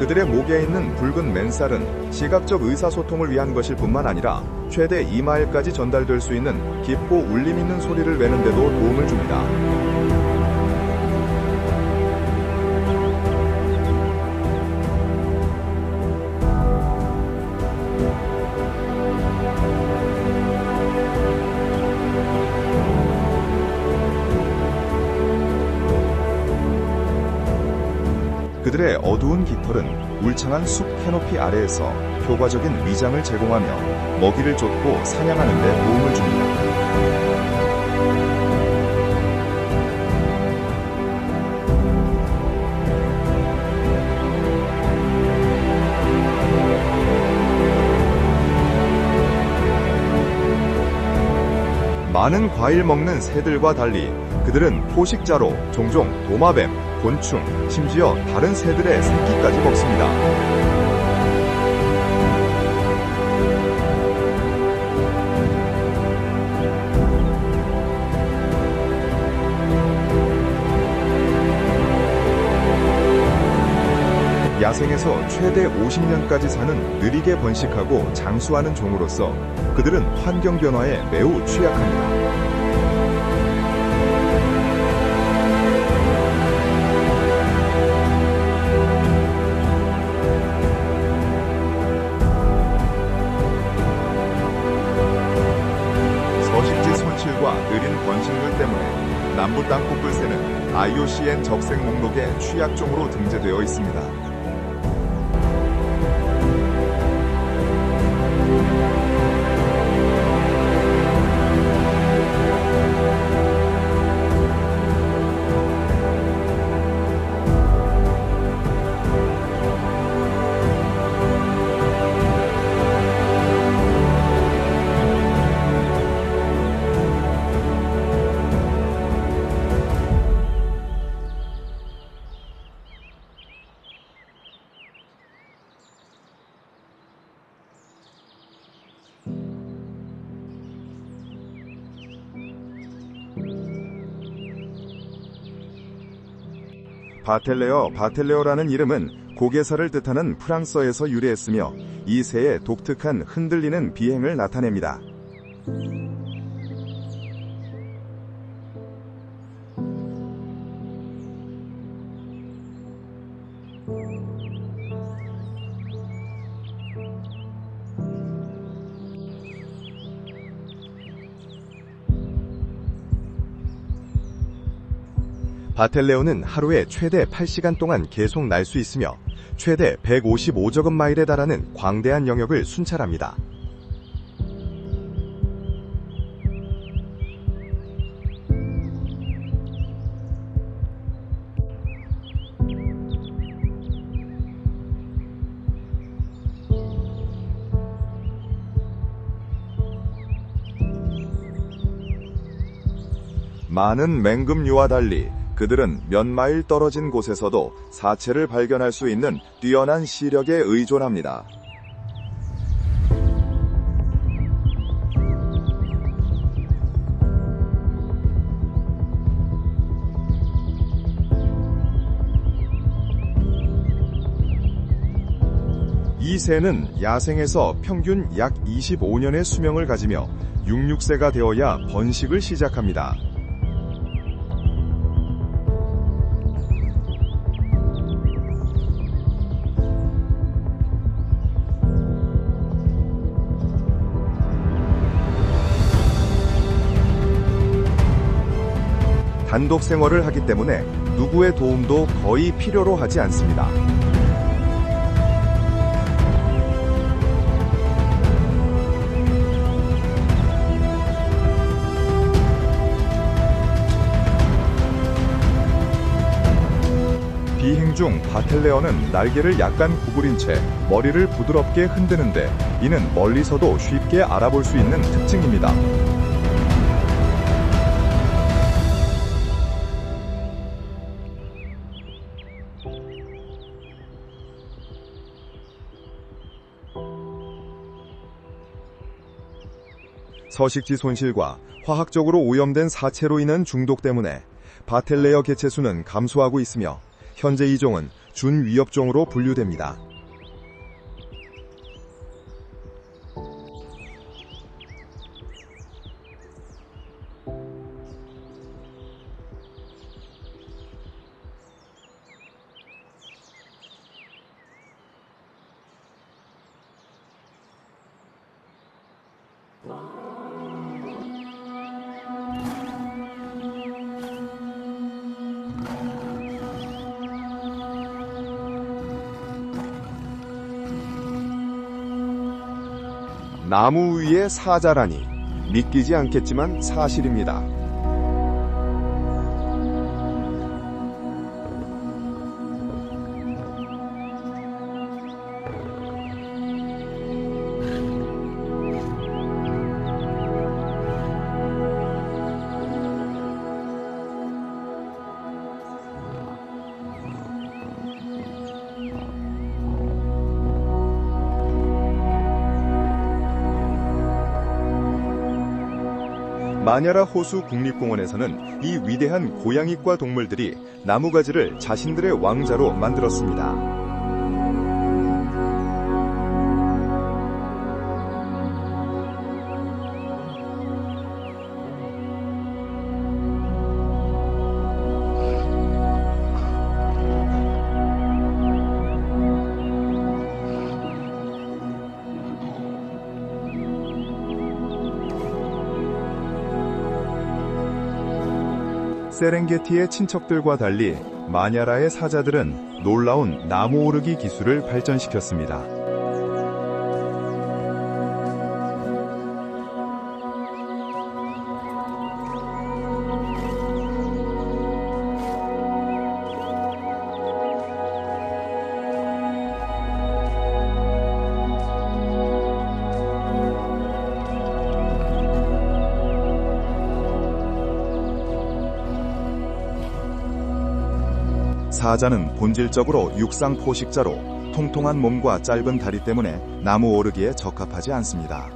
그들의 목에 있는 붉은 맨살은 시각적 의사소통을 위한 것일 뿐만 아니라 최대 2마일까지 전달될 수 있는 깊고 울림 있는 소리를 내는 데도 도움을 줍니다. 그들의 어두운 깃털은 울창한 숲 캐노피 아래에서 효과적인 위장을 제공하며 먹이를 쫓고 사냥하는 데 도움을 줍니다. 많은 과일 먹는 새들과 달리 그들은 포식자로 종종 도마뱀, 곤충, 심지어 다른 새들의 새끼까지 먹습니다. 야생에서 최대 50년까지 사는 느리게 번식하고 장수하는 종으로서 그들은 환경 변화에 매우 취약합니다. 서식지 손실과 느린 번식률 때문에 남부 땅코뿔새는 IUCN 적색 목록에 취약종으로 등재되어 있습니다. 바텔레어라는 이름은 고개사를 뜻하는 프랑스어에서 유래했으며 이 새의 독특한 흔들리는 비행을 나타냅니다. 바텔레온은 하루에 최대 8시간 동안 계속 날 수 있으며 최대 155제곱 마일에 달하는 광대한 영역을 순찰합니다. 많은 맹금류와 달리 그들은 몇 마일 떨어진 곳에서도 사체를 발견할 수 있는 뛰어난 시력에 의존합니다. 이 새는 야생에서 평균 약 25년의 수명을 가지며 66세가 되어야 번식을 시작합니다. 단독 생활을 하기 때문에 누구의 도움도 거의 필요로 하지 않습니다. 비행 중 바텔레온은 날개를 약간 구부린 채 머리를 부드럽게 흔드는데 이는 멀리서도 쉽게 알아볼 수 있는 특징입니다. 서식지 손실과 화학적으로 오염된 사체로 인한 중독 때문에 바텔레어 개체수는 감소하고 있으며 현재 이 종은 준위협종으로 분류됩니다. 나무 위에 사자라니 믿기지 않겠지만 사실입니다. 마냐라 호수 국립공원에서는 이 위대한 고양이과 동물들이 나무가지를 자신들의 왕자로 만들었습니다. 세렝게티의 친척들과 달리 마냐라의 사자들은 놀라운 나무 오르기 기술을 발전시켰습니다. 사자는 본질적으로 육상 포식자로 통통한 몸과 짧은 다리 때문에 나무 오르기에 적합하지 않습니다.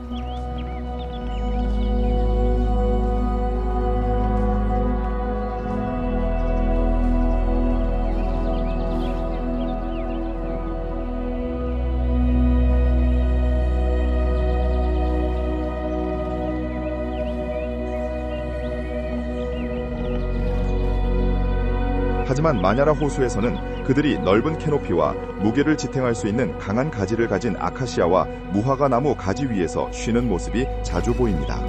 하지만 마냐라 호수에서는 그들이 넓은 캐노피와 무게를 지탱할 수 있는 강한 가지를 가진 아카시아와 무화과 나무 가지 위에서 쉬는 모습이 자주 보입니다.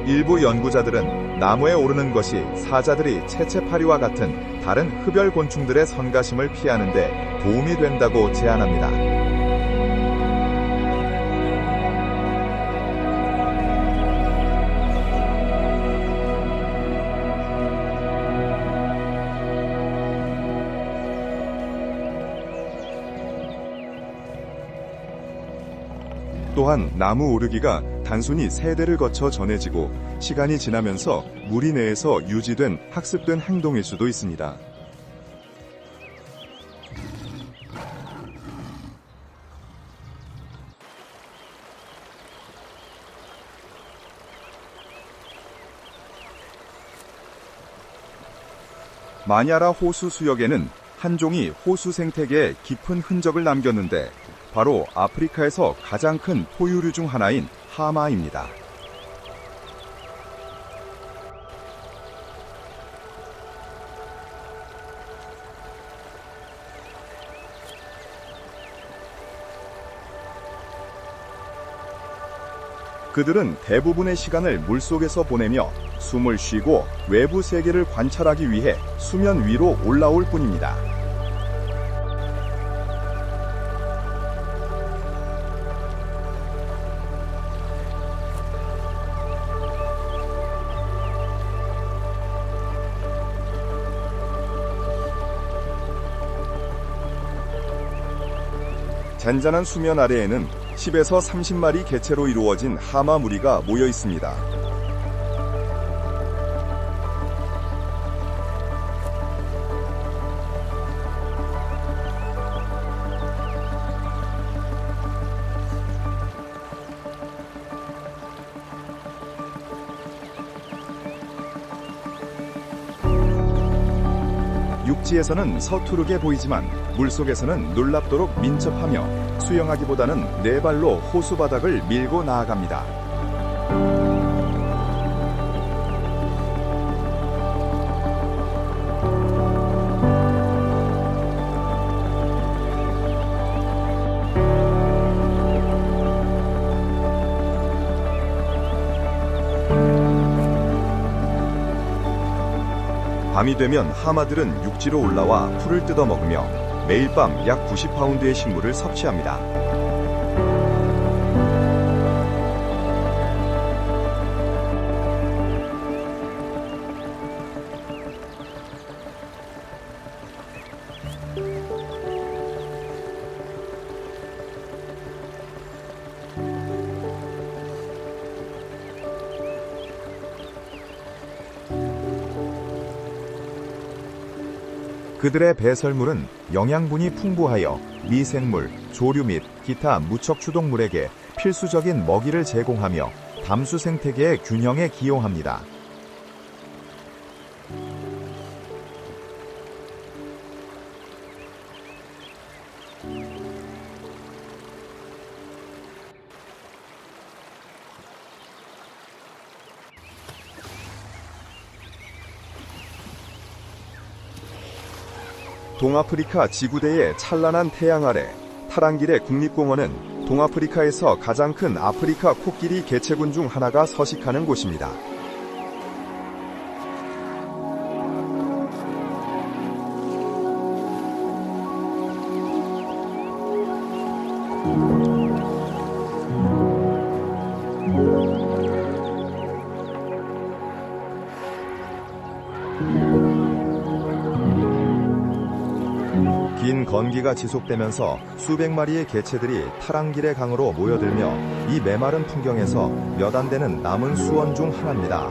일부 연구자들은 나무에 오르는 것이 사자들이 채채파리와 같은 다른 흡열 곤충들의 성가심을 피하는 데 도움이 된다고 제안합니다. 또한 나무 오르기가 단순히 세대를 거쳐 전해지고 시간이 지나면서 무리 내에서 유지된 학습된 행동일 수도 있습니다. 마냐라 호수 수역에는 한 종이 호수 생태계에 깊은 흔적을 남겼는데 바로 아프리카에서 가장 큰 포유류 중 하나인 하마입니다. 그들은 대부분의 시간을 물속에서 보내며 숨을 쉬고 외부 세계를 관찰하기 위해 수면 위로 올라올 뿐입니다. 잔잔한 수면 아래에는 10에서 30마리 개체로 이루어진 하마 무리가 모여 있습니다. 육지에서는 서투르게 보이지만 물속에서는 놀랍도록 민첩하며 수영하기보다는 네 발로 호수 바닥을 밀고 나아갑니다. 밤이 되면 하마들은 육지로 올라와 풀을 뜯어먹으며 매일 밤 약 90파운드의 식물을 섭취합니다. 그들의 배설물은 영양분이 풍부하여 미생물, 조류 및 기타 무척 추동물에게 필수적인 먹이를 제공하며 담수 생태계의 균형에 기여합니다. 동아프리카 지구대의 찬란한 태양 아래 타랑길의 국립공원은 동아프리카에서 가장 큰 아프리카 코끼리 개체군 중 하나가 서식하는 곳입니다. 긴 건기가 지속되면서 수백 마리의 개체들이 타랑길의 강으로 모여들며 이 메마른 풍경에서 몇 안 되는 남은 수원 중 하나입니다.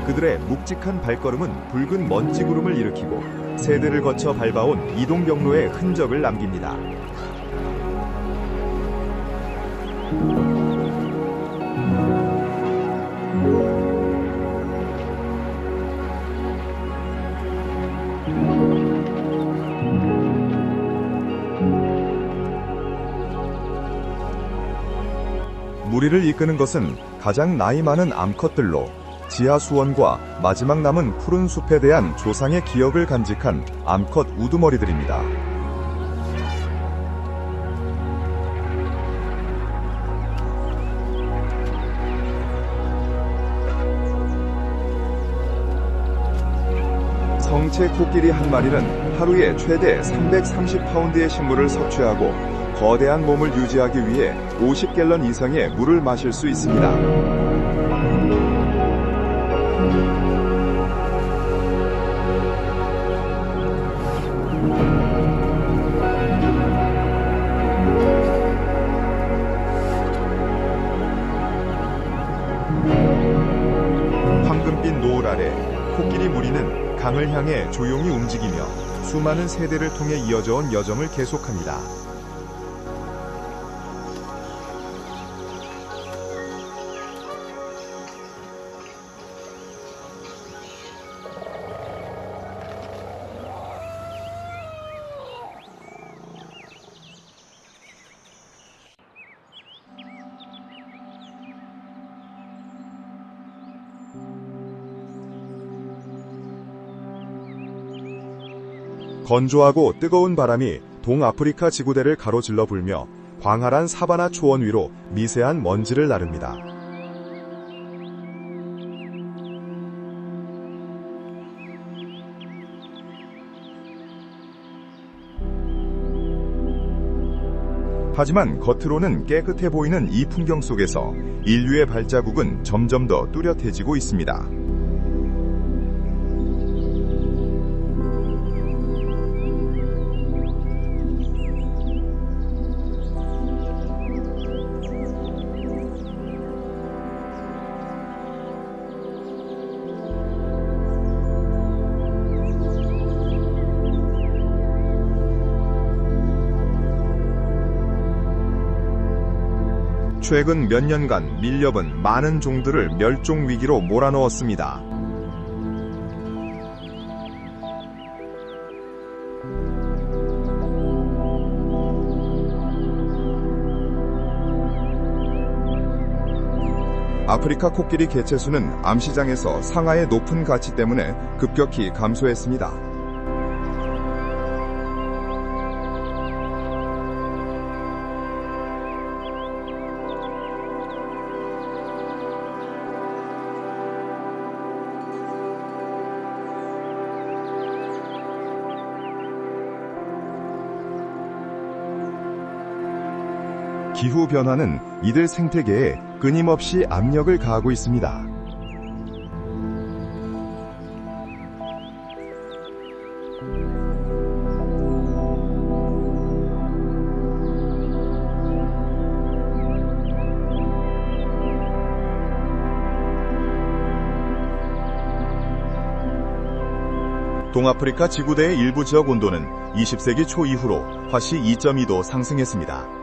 그들의 묵직한 발걸음은 붉은 먼지 구름을 일으키고 세대를 거쳐 밟아온 이동 경로의 흔적을 남깁니다. 무리를 이끄는 것은 가장 나이 많은 암컷들로 지하 수원과 마지막 남은 푸른 숲에 대한 조상의 기억을 간직한 암컷 우두머리들입니다. 성체 코끼리 한 마리는 하루에 최대 330파운드의 식물을 섭취하고 거대한 몸을 유지하기 위해 50갤런 이상의 물을 마실 수 있습니다. 황금빛 노을 아래 코끼리 무리는 강을 향해 조용히 움직이며 수많은 세대를 통해 이어져온 여정을 계속합니다. 건조하고 뜨거운 바람이 동아프리카 지구대를 가로질러 불며 광활한 사바나 초원 위로 미세한 먼지를 나릅니다. 하지만 겉으로는 깨끗해 보이는 이 풍경 속에서 인류의 발자국은 점점 더 뚜렷해지고 있습니다. 최근 몇 년간 밀렵은 많은 종들을 멸종 위기로 몰아넣었습니다. 아프리카 코끼리 개체수는 암시장에서 상아의 높은 가치 때문에 급격히 감소했습니다. 기후변화는 이들 생태계에 끊임없이 압력을 가하고 있습니다. 동아프리카 지구대의 일부 지역 온도는 20세기 초 이후로 화씨 2.2도 상승했습니다.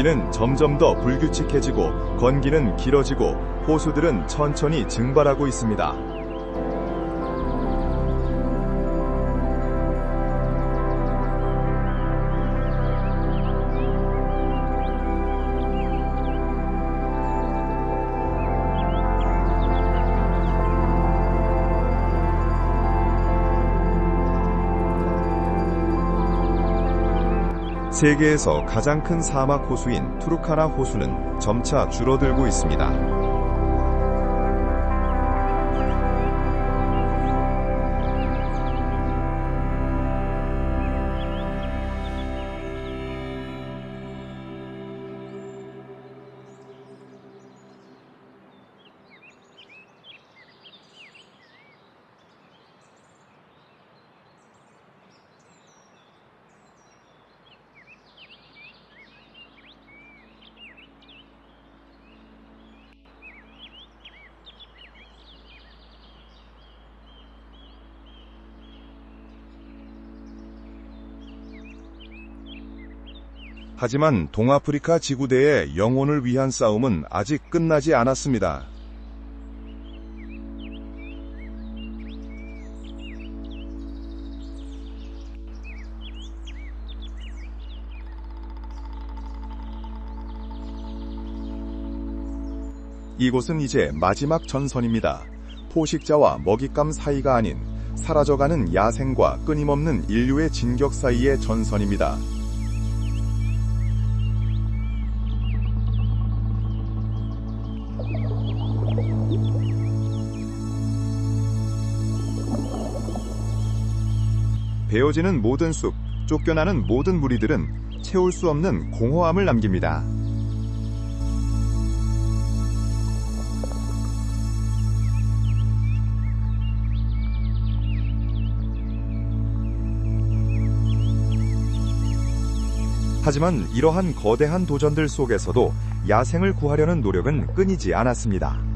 비는 점점 더 불규칙해지고 건기는 길어지고 호수들은 천천히 증발하고 있습니다. 세계에서 가장 큰 사막 호수인 투르카나 호수는 점차 줄어들고 있습니다. 하지만 동아프리카 지구대의 영혼을 위한 싸움은 아직 끝나지 않았습니다. 이곳은 이제 마지막 전선입니다. 포식자와 먹잇감 사이가 아닌 사라져가는 야생과 끊임없는 인류의 진격 사이의 전선입니다. 베어지는 모든 숲, 쫓겨나는 모든 무리들은 채울 수 없는 공허함을 남깁니다. 하지만 이러한 거대한 도전들 속에서도 야생을 구하려는 노력은 끊이지 않았습니다.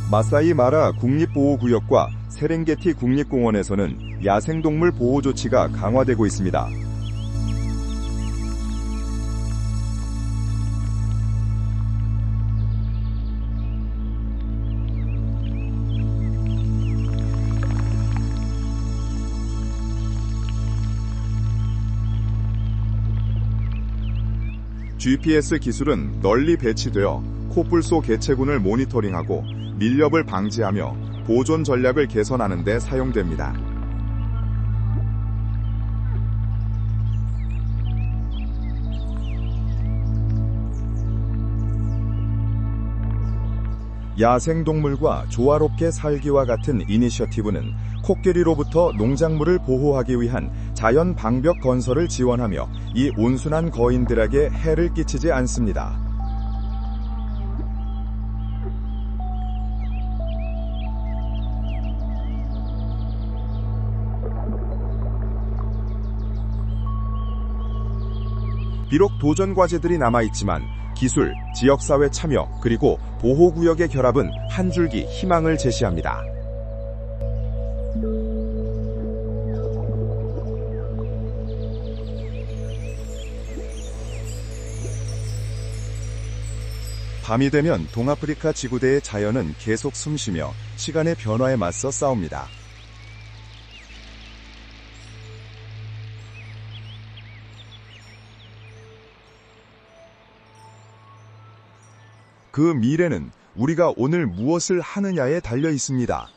마사이 마라 국립보호구역과 세렝게티 국립공원에서는 야생동물 보호 조치가 강화되고 있습니다. GPS 기술은 널리 배치되어 코뿔소 개체군을 모니터링하고 밀렵을 방지하며 보존 전략을 개선하는 데 사용됩니다. 야생동물과 조화롭게 살기와 같은 이니셔티브는 코끼리로부터 농작물을 보호하기 위한 자연 방벽 건설을 지원하며 이 온순한 거인들에게 해를 끼치지 않습니다. 비록 도전 과제들이 남아있지만 기술, 지역사회 참여, 그리고 보호구역의 결합은 한 줄기 희망을 제시합니다. 밤이 되면 동아프리카 지구대의 자연은 계속 숨쉬며 시간의 변화에 맞서 싸웁니다. 그 미래는 우리가 오늘 무엇을 하느냐에 달려 있습니다.